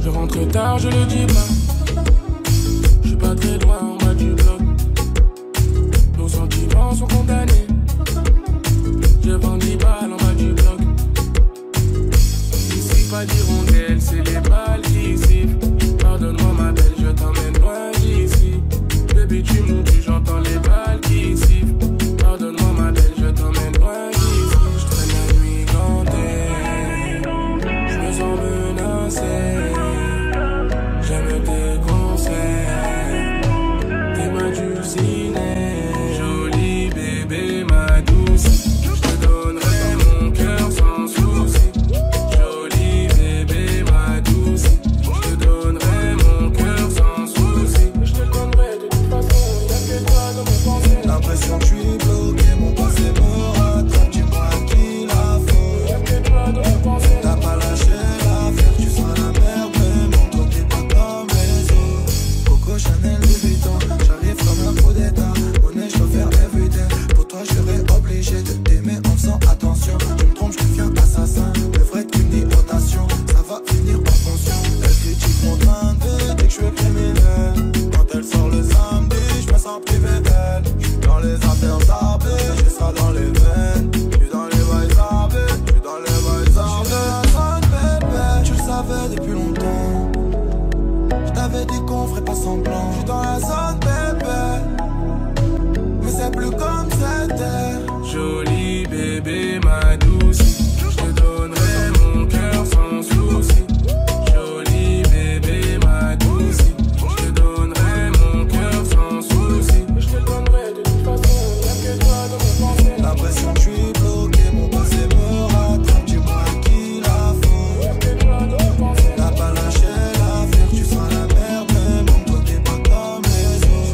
Je rentre tard, je le dis pas. Je suis pas très loin en bas du bloc. Nos sentiments sont condamnés. Je vends 10 balles en bas du bloc. Ici pas d'hirondelle, c'est les balles qui sifflent. Pardonne-moi ma belle, je t'emmène loin d'ici. Baby tu m'oublies, j'entends les balles qui sifflent. Pardonne-moi ma belle, je t'emmène loin d'ici. Je traîne la nuit gantée, je me sens menacé. J'aime tes conseils, t'es ma dulcinée. Jolie bébé, ma douce, je te donnerai mon cœur sans souci. Jolie bébé, ma douce, je te donnerai mon cœur sans souci. Je te le donnerai de toute façon, y'a que toi dans mes pensées. L'impression que je suis bloqué, mon passé me rattrape. Dis-moi qui la faut. Y'a que toi dans mes pensées. T'as pas lâché l'affaire, tu seras la merde, mais mon truc t'es pas comme les autres. Coco Chanel, Louis Vuitton, j'arrive comme un coup d'état. Monnaie, je dois faire everyday. Pour toi, je serai obligé de t'aimer en faisant attention. Tu me trompes, je deviens assassin. Le vrai qu'une rotation, ça va finir en fonction. Elle critique mon train de vie, dit que je suis criminel. Quand elle sort le samedi, je me sens privé d'elle. Je suis dans les affaires zappées, j'ai ça dans les veines. Je suis dans les vibes zappées, je suis dans les vibes zappées. Je suis dans la zone, bébé, tu le savais depuis longtemps. Je t'avais dit qu'on ferait pas semblant. Je suis dans la zone, bébé, mais c'est plus comme c'était. Jolie bébé, ma douce, je te donnerai mon cœur sans souci. Jolie bébé, ma douce, je te donnerai mon cœur sans souci. Je te le donnerai de toute façon, y'a que toi dans mes pensées. L'impression que je suis bloqué, mon passé me rattrape. Dis-moi qui la faut. Y'a que toi dans mes pensées. T'as pas lâché l'affaire, tu seras la merde, mais mon toi t'es pas comme les autres.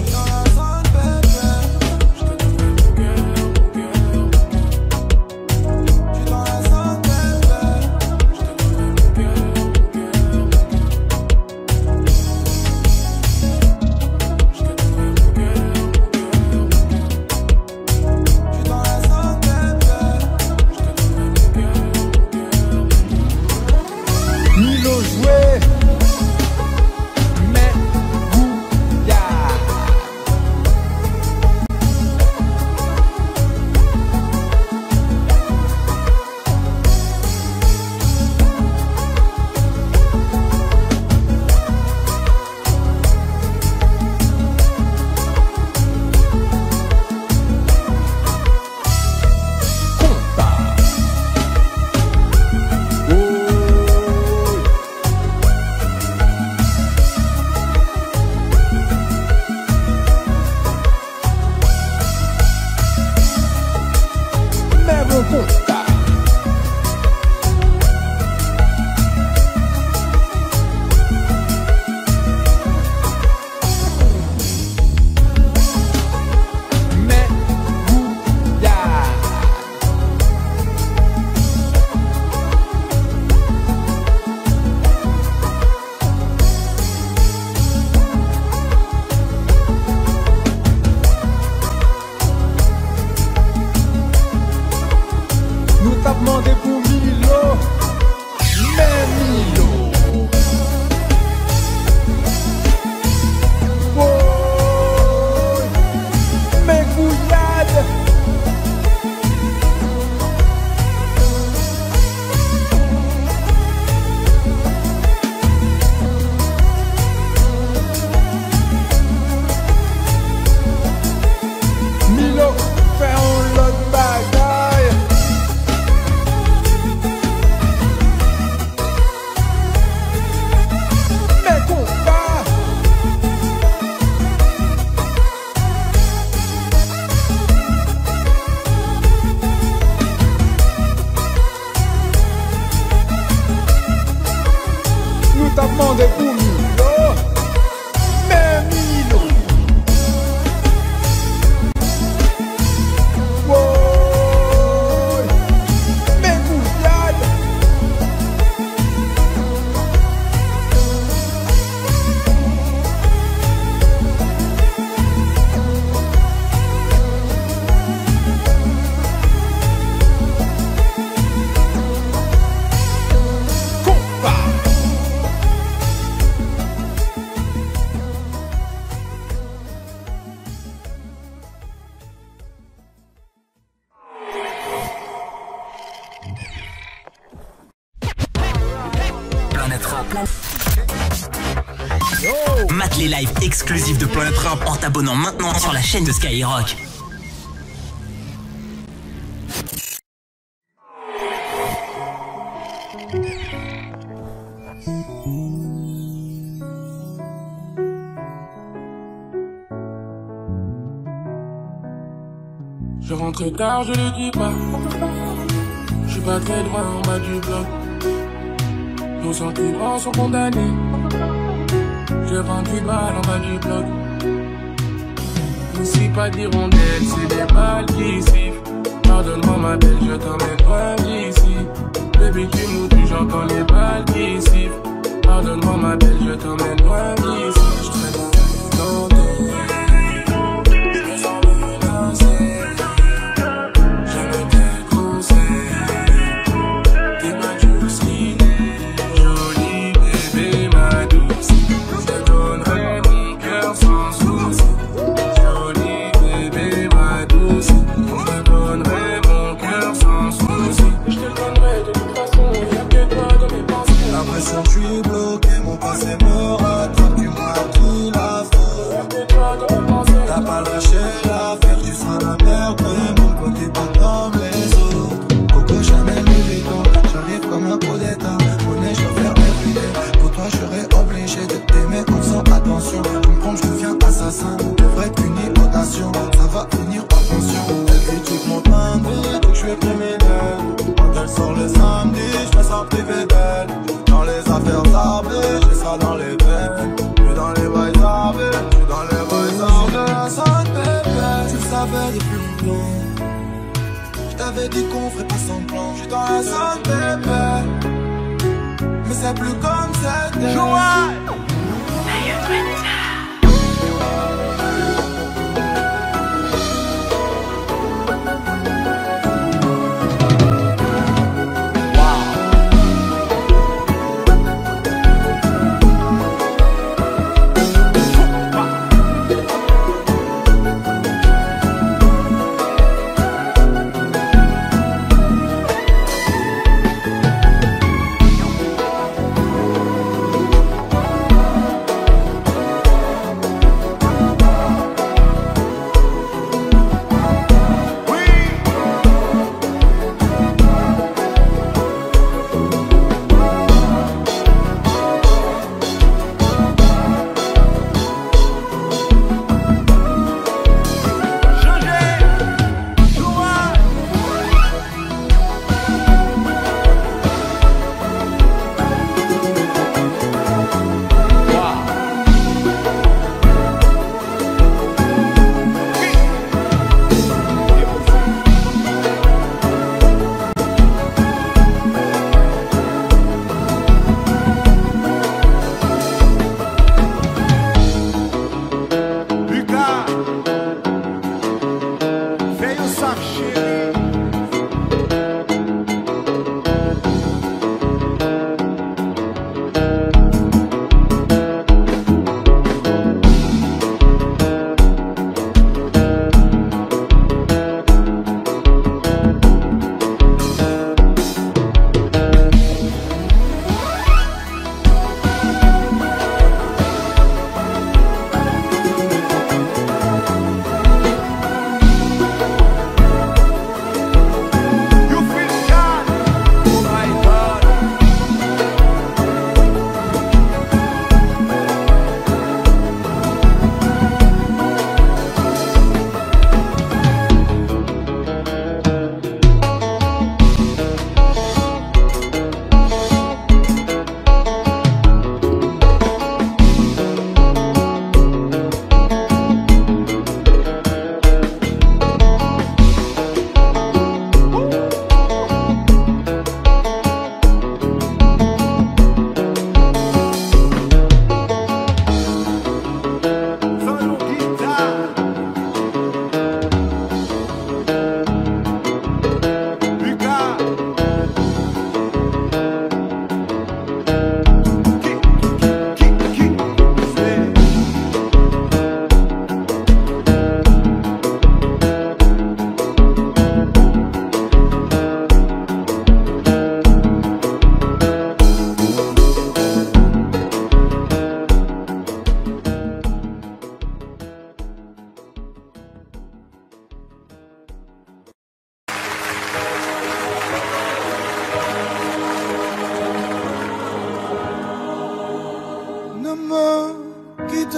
Mate les lives exclusifs de Planète Rap en t'abonnant maintenant sur la chaîne de Skyrock. Je rentre tard, je le dis pas. Je suis pas très loin en bas du bloc. Nos sentiments sont condamnés. J'ai vendu balles en bas du bloc. Ici pas d'hirondelle, c'est des balles qui sifflent. Pardonne-moi ma belle, je t'emmène loin d'ici. Baby tu m'oublies, j'entends les balles qui sifflent. Pardonne-moi ma belle, je t'emmène loin d'ici. Je traîne dans tes je me sens menacé. Je suis bloqué, mon passé me rattrape. Dis-moi qui l'a fait. T'as pas lâché l'affaire, tu seras la merde. Mais mon côté pas comme les autres. Coco Chanel, Louis Vuitton, j'arrive comme un coup d'état. Monnaie, je veux faire everyday. Pour toi, je serais obligé de t'aimer en faisant attention. Tu me prends, je deviens assassin. Devrais être puni en nation, ça va finir en pension. Elle critique mon train de vie, donc je suis criminel. Quand elle sort le samedi, je me sens privé d'elle. Dans les affaires armées, j'ai ça dans les veines. J'suis dans les bails armés, j'suis dans les bails armés. De la sainte bébé, tu le savais depuis longtemps. J't'avais dit qu'on ferait pas semblant. J'suis dans la sainte bébé, mais c'est plus comme c'était.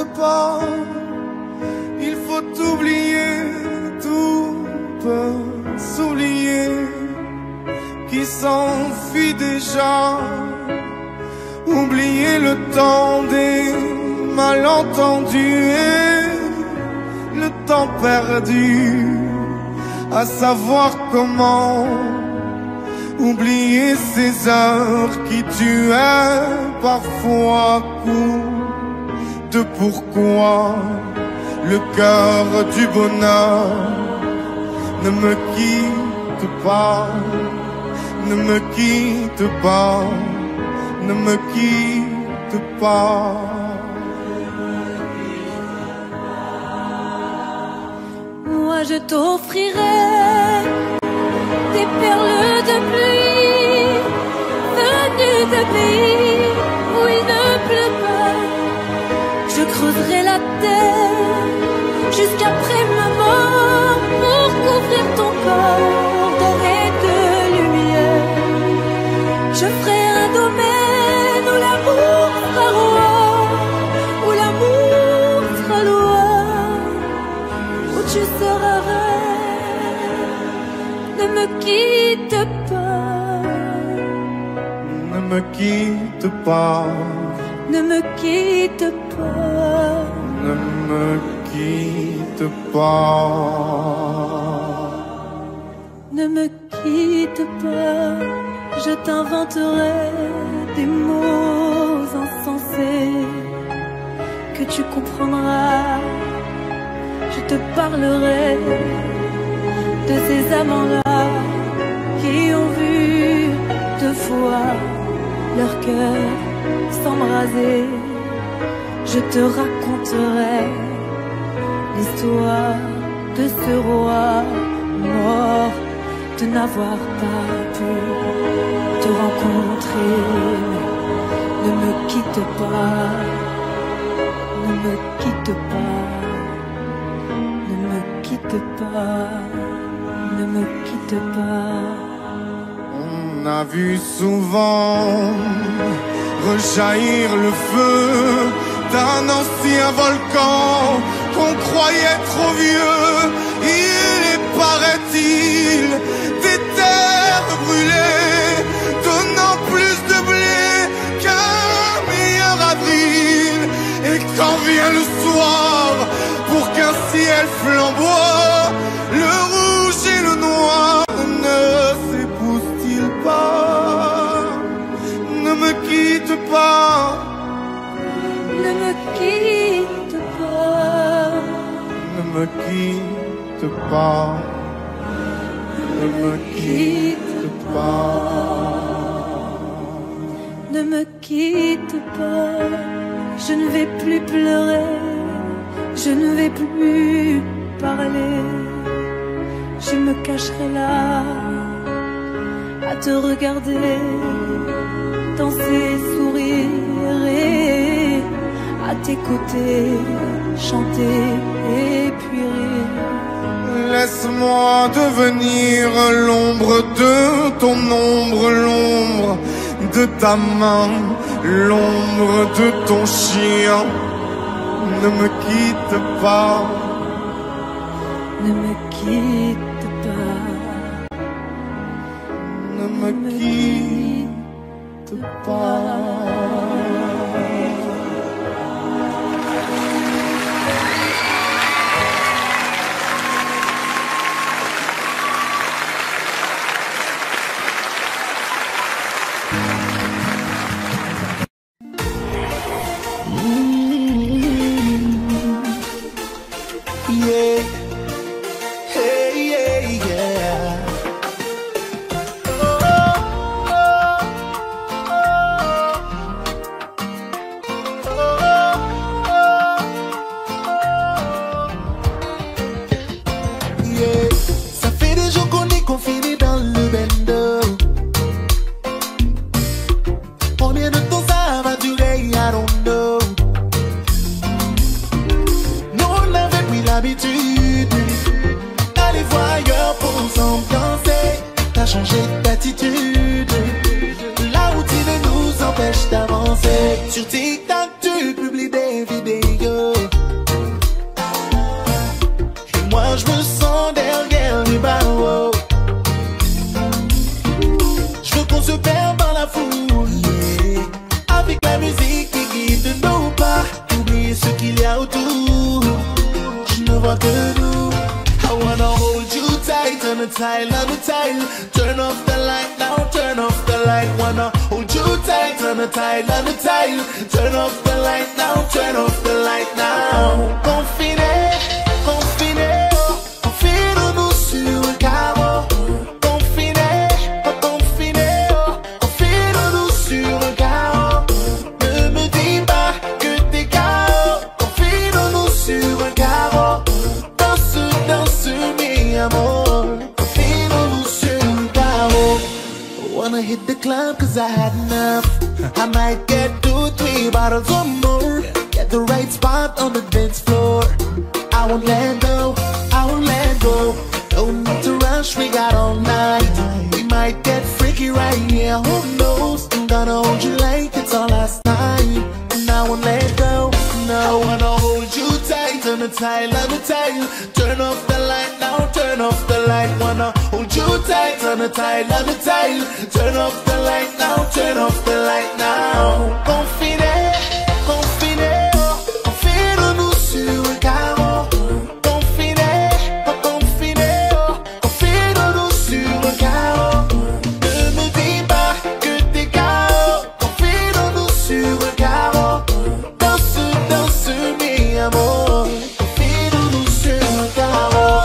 t'aborde pas. Il faut oublier, tout peut s'oublier, qui s'enfuit déjà. Oublier le temps des malentendus et le temps perdu, à savoir comment oublier ces heures qui tuaient parfois coup de pourquoi le cœur du bonheur ne me quitte pas, ne me quitte pas, ne me quitte pas. Moi je t'offrirai des perles de pluie venues de pays où il ne pleut pas. Je creuserai la terre jusqu'après ma mort pour couvrir ton corps doré de lumière. Je ferai un domaine où l'amour sera roi, où l'amour sera loi, où tu seras reine. Ne me quitte pas, ne me quitte pas, ne me quitte pas, ne me quitte pas, ne me quitte pas. Je t'inventerai des mots insensés que tu comprendras. Je te parlerai de ces amants-là qui ont vu deux fois leur cœur s'embraser. Je te raconterai l'histoire de ce roi mort de n'avoir pas pu te rencontrer. Ne me quitte pas, ne me quitte pas, ne me quitte pas, ne me quitte pas. On a vu souvent rejaillir le feu d'un ancien volcan qu'on croyait trop vieux. Il est, paraît-il, des terres brûlées, donnant plus de blé qu'un meilleur avril. Et quand vient le soir, pour qu'un ciel flamboie, le rouge et le noir ne s'épousent-ils pas? Ne me quitte pas, ne me quitte pas, ne me quitte pas, ne me quitte pas, ne me quitte pas. Je ne vais plus pleurer, je ne vais plus parler. Je me cacherai là à te regarder, danser, sourire et à tes côtés chanter et puis rire. Laisse-moi devenir l'ombre de ton ombre, l'ombre de ta main, l'ombre de ton chien. Ne me quitte pas, ne me quitte pas, ne me quitte pas. Sur TikTok, tu publies des vidéos the tile, on the tile. Turn off the light now, turn off the light. Wanna hold you tight on the tile, on the tile. Turn off the light now, turn off the light now. Confiné, confiné, confine-nous sur un carreau. Confiné, confiné, confine-nous sur un carreau. Ne me dis pas que t'es KO. Confine-nous sur un carreau. Danse, mi amor. Confine-nous sur un carreau. Wanna hit the club cause I had enough. I might get 2-3 bottles or more. Get the right spot on the dance floor. I won't let go, I won't let go. Don't need to rush, we got all night. We might get freaky right here, who knows? I'm gonna hold you like it's our last night. And I won't let go, no. I wanna hold you tight on the tile, on the tile. Turn off the light now, turn off the light. Wanna hold you tight on the tile, on the tile. Turn off the light now, turn off the light now. Confiné, confiné, confine-nous sur un carreau. Confiné, confiné, confine-nous sur un carreau. Ne me dis pas que t'es KO. Confine-nous sur un carreau. Danse, danse, mi amor. Confine-nous sur un carreau.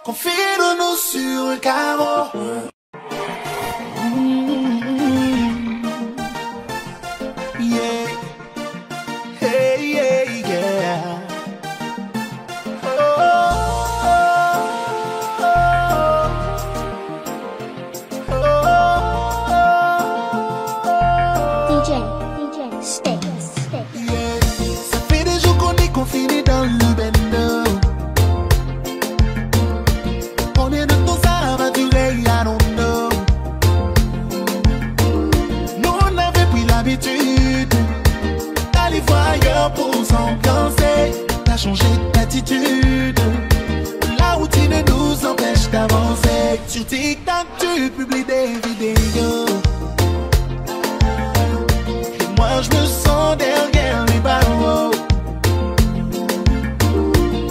Confine-nous sur un carreau. Yeah, hey, yeah, yeah. DJ, stay. Yeah. Ça fait des jours qu'on est confinés dans le bendo. Combien de temps ça va durer, I don't know. Nous on avait pris l'habitude d'aller voir ailleurs pour s'ambiancer. T'as changé d'attitude, la routine nous empêche d'avancer. Sur TikTok tu publies des vidéos et moi je me sens derrière les barreaux.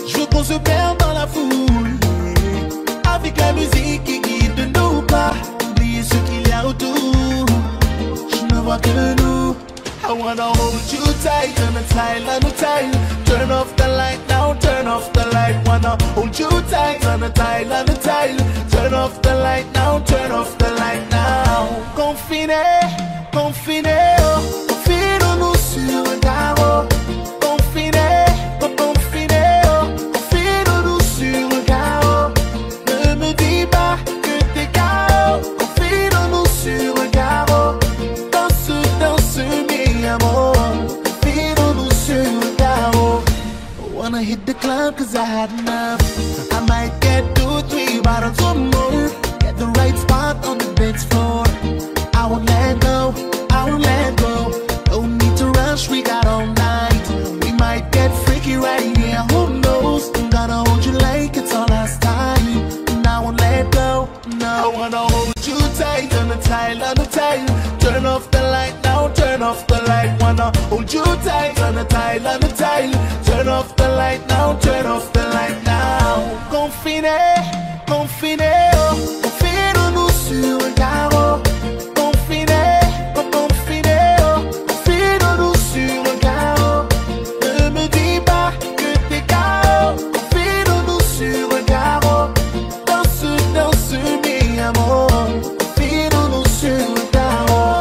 Je veux qu'on se perde dans la foule avec la musique qui guide nos pas. Oubliez ce qu'il y a autour, je ne vois que nous. I wanna hold you tight on the tile, on the tile. Turn off the light now, turn off the light. Wanna hold you tight on the tile, on the tile. Turn off the light now, turn off the light now. Confiné, confiné, oh, confine-nous sur un carreau. Confiné, confiné, oh, confine-nous sur un carreau. Ne me dis pas que t'es KO. Confine-nous sur un carreau. Danse, danse, mi amor. Confine-nous sur un carreau. Wanna hit the club cause I had enough. I might get 2-3 bottles or more. Get at the right spot on the dance floor. I won't let go, I won't let go. Don't need to rush, we got all night. We might get freaky right here, who knows? I'm gonna hold you like it's our last time. And I won't let go, no. I wanna hold you tight, on the tile, on the tile. Turn off the light now, turn off the light. Wanna hold you tight, on the tile, on the tile. Turn off the light now, turn off the light now. Confiné, confiné, oh. Confine-nous sur un carreau. Confiné, confiné, oh. Confine-nous sur un carreau. Ne me dis pas que t'es KO. Confine-nous sur un carreau. Danse, danse, mi amor. Confine-nous sur un carreau.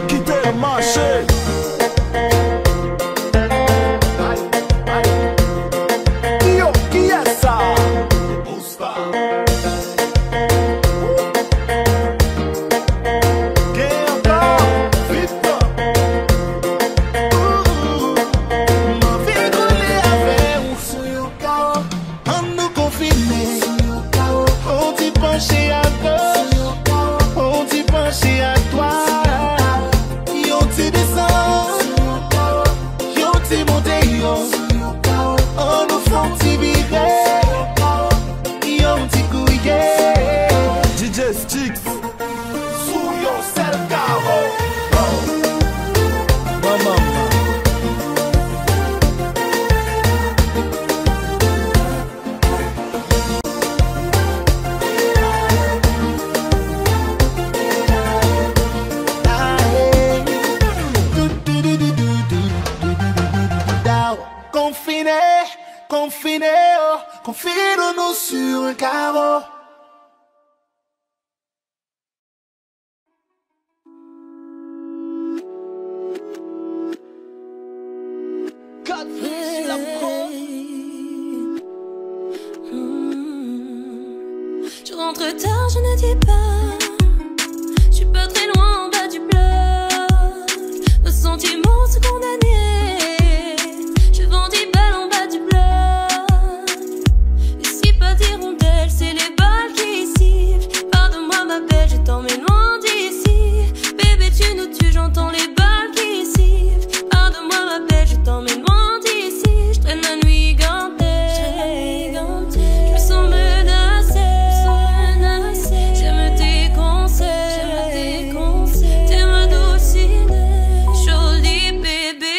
Quitter le marché. Yo, qui est ça? DJ Sticks sous yourself carreau. Maman. Confiné, confiné, oh. Confine-nous sur un carreau. Je rentre tard, je ne dis pas. Je suis pas très loin en bas du bloc. Nos sentiments sont condamnés. Je vends 10 balles en bas du bloc. Ici pas d'hirondelle, c'est les balles qui sifflent. Pardonne-moi ma belle, je t'emmène loin d'ici. Bébé tu nous tues, j'entends les balles qui sifflent. Pardonne-moi ma belle, je t'emmène loin d'ici. Je traîne la nuit gantée. Je me sens menacée. J'aime tes conseils. T'es ma doucinée. Jolie bébé,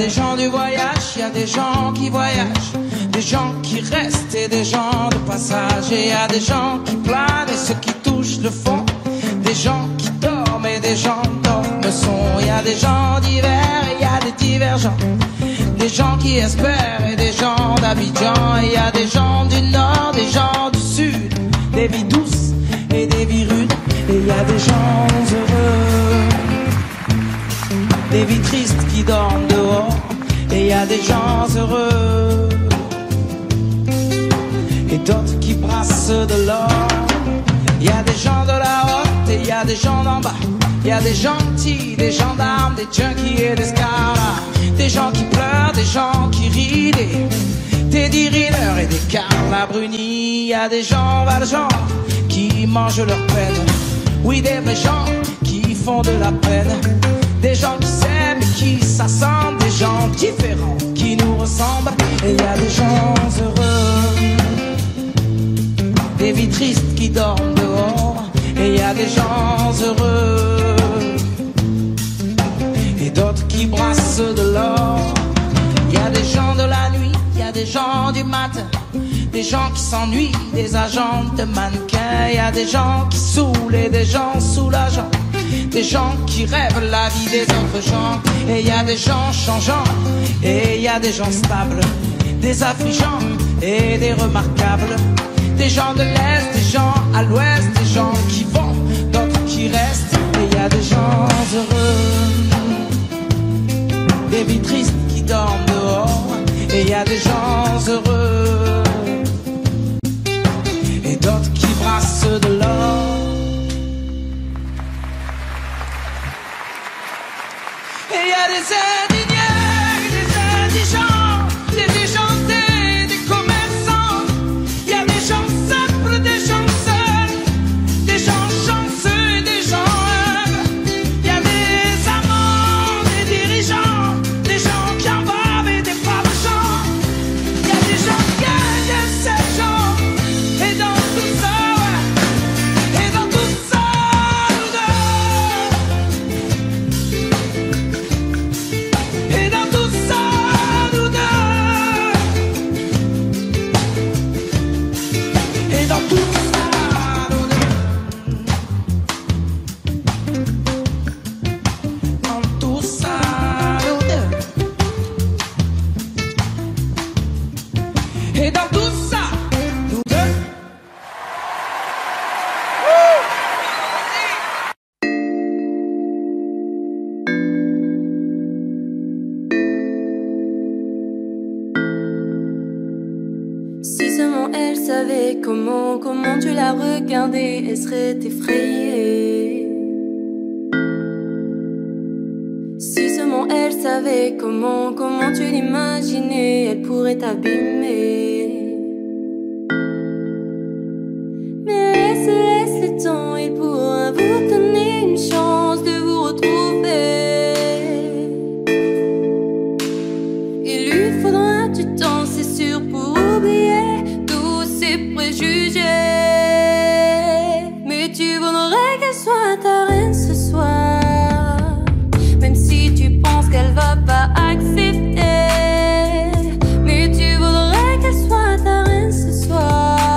des gens du voyage, y a des gens qui voyagent, des gens qui restent et des gens de passage. Et y a des gens qui planent et ceux qui touchent le fond, des gens qui dorment et des gens dorment le son. Y a des gens divers et y a des divergents, des gens qui espèrent et des gens d'Abidjan. Et y a des gens du nord, des gens du sud, des vies douces et des vies rudes. Et y a des gens heureux, des vies tristes qui dorment dehors. Et y a des gens heureux et d'autres qui brassent de l'or. Y a des gens de la haute et y a des gens d'en bas. Y a des gentils, des gendarmes, des junkies et des scars. Des gens qui pleurent, des gens qui rient, des Dylan et des Carla Bruni. Y a des gens valjean qui mangent leur peine. Oui, des vrais gens qui font de la peine. Des gens qui s'aiment et qui s'assemblent. Des gens différents qui nous ressemblent. Et y a des gens heureux, des vies tristes qui dorment dehors. Et y a des gens heureux et d'autres qui brassent de l'or. Y a des gens de la nuit, y a des gens du matin, des gens qui s'ennuient, des agents de mannequins. Y a des gens qui saoulent et des gens soulageants, des gens qui rêvent la vie des autres gens. Et y a des gens changeants et y a des gens stables, des affligeants et des remarquables, des gens de l'Est, des gens à l'Ouest, des gens qui vont, d'autres qui restent. Et y a des gens heureux, des vies tristes qui dorment dehors. Et y a des gens heureux et d'autres qui brassent de l'or. Et y a des indigents, des indigents, des déjantés, des commerçants. Y a des gens simples, des gens seuls, des gens chanceux et des gens humbles. Y a des amants, des dirigeants, des gens qui en bavent et des braves gens. Y a des gens qui gagnent ces gens. Et dans tout ça, ouais, et dans tout ça, nous deux. Et dans tout ça, nous deux. Et dans tout ça, nous deux. Dans tout ça, nous deux. Et dans tout ça, nous deux. Si seulement elle savait comment tu l'as regardée, elle serait effrayée. Si seulement elle savait comment tu l'imaginais, elle pourrait t'abîmer. Mais laisse le temps, il pourra vous donner une chance de vous retrouver. Il lui faudra du temps, c'est sûr, pour oublier tous ses préjugés. Mais tu voudrais qu'elle soit ta reine ce soir, même si tu penses qu'elle va pas accepter. Mais tu voudrais qu'elle soit ta reine ce soir.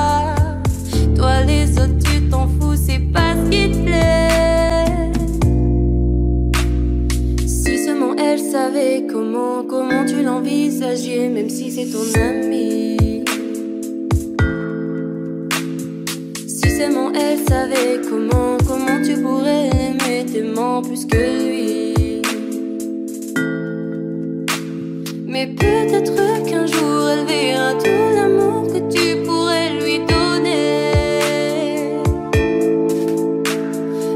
Toi les autres tu t'en fous, c'est pas ce qui te plaît. Si seulement elle savait comment tu l'envisageais, même si c'est ton ami. Si seulement elle savait comment tu pourrais l'aimer tellement plus que lui. Mais peut-être qu'un jour elle verra tout l'amour que tu pourrais lui donner.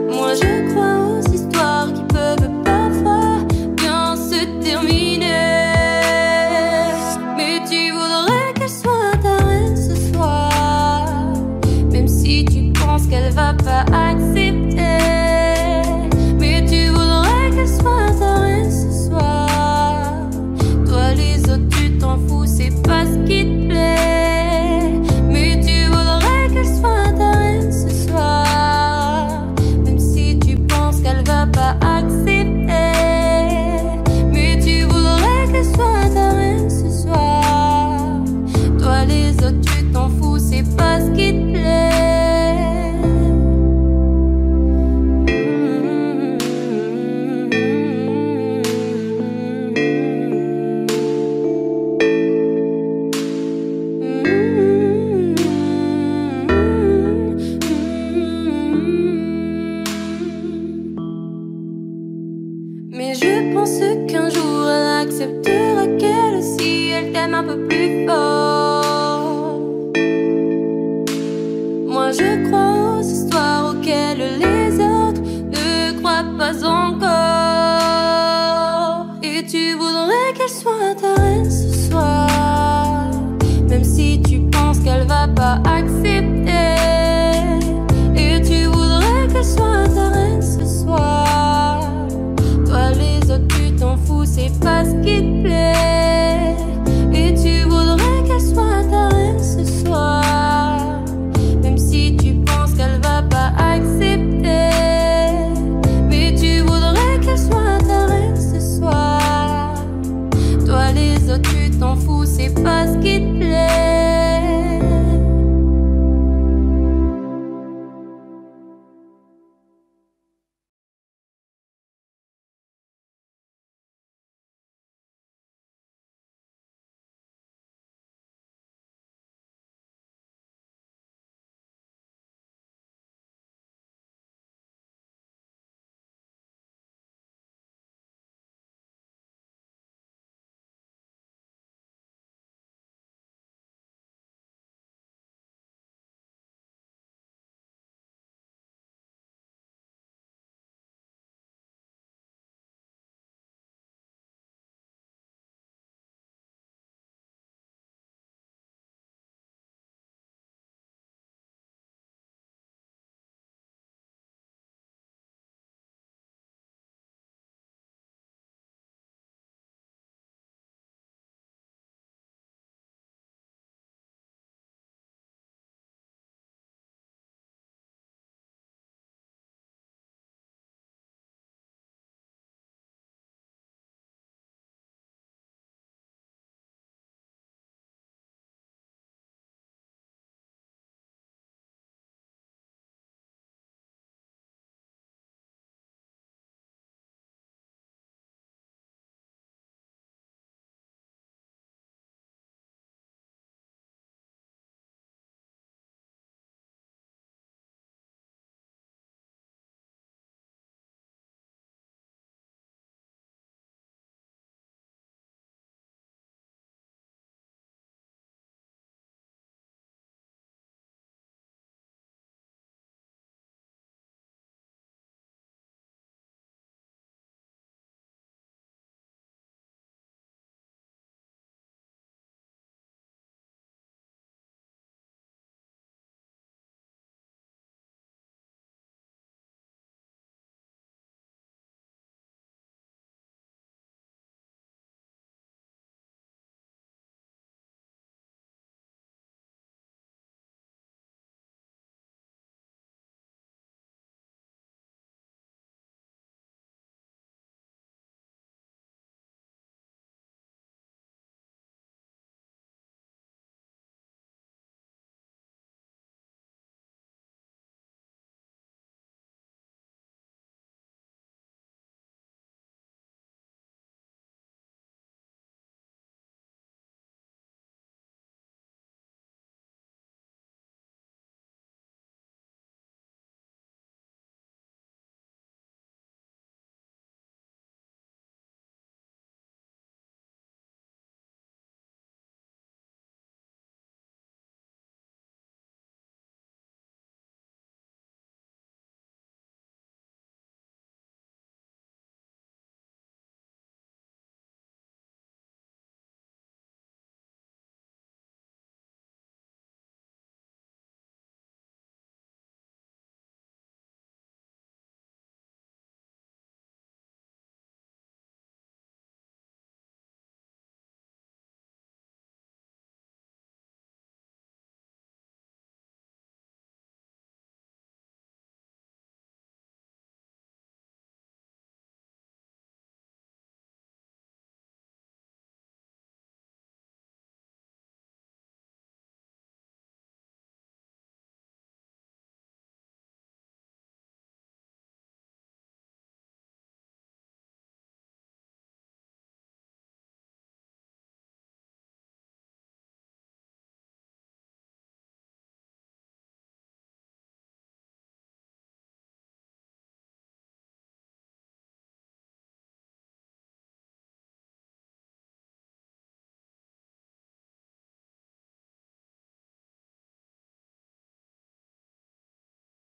Moi je crois aux histoires qui peuvent parfois bien se terminer. Mais tu voudrais qu'elle soit ta reine ce soir, même si tu penses qu'elle va pas accepter. Mais tu voudrais qu'elle soit ta reine ce soir. Toi les autres tu t'en fous, c'est pas ce qui te plaît. Mais tu voudrais qu'elle soit ta reine ce soir, même si tu penses qu'elle va pas accepter. Mais tu voudrais qu'elle je crois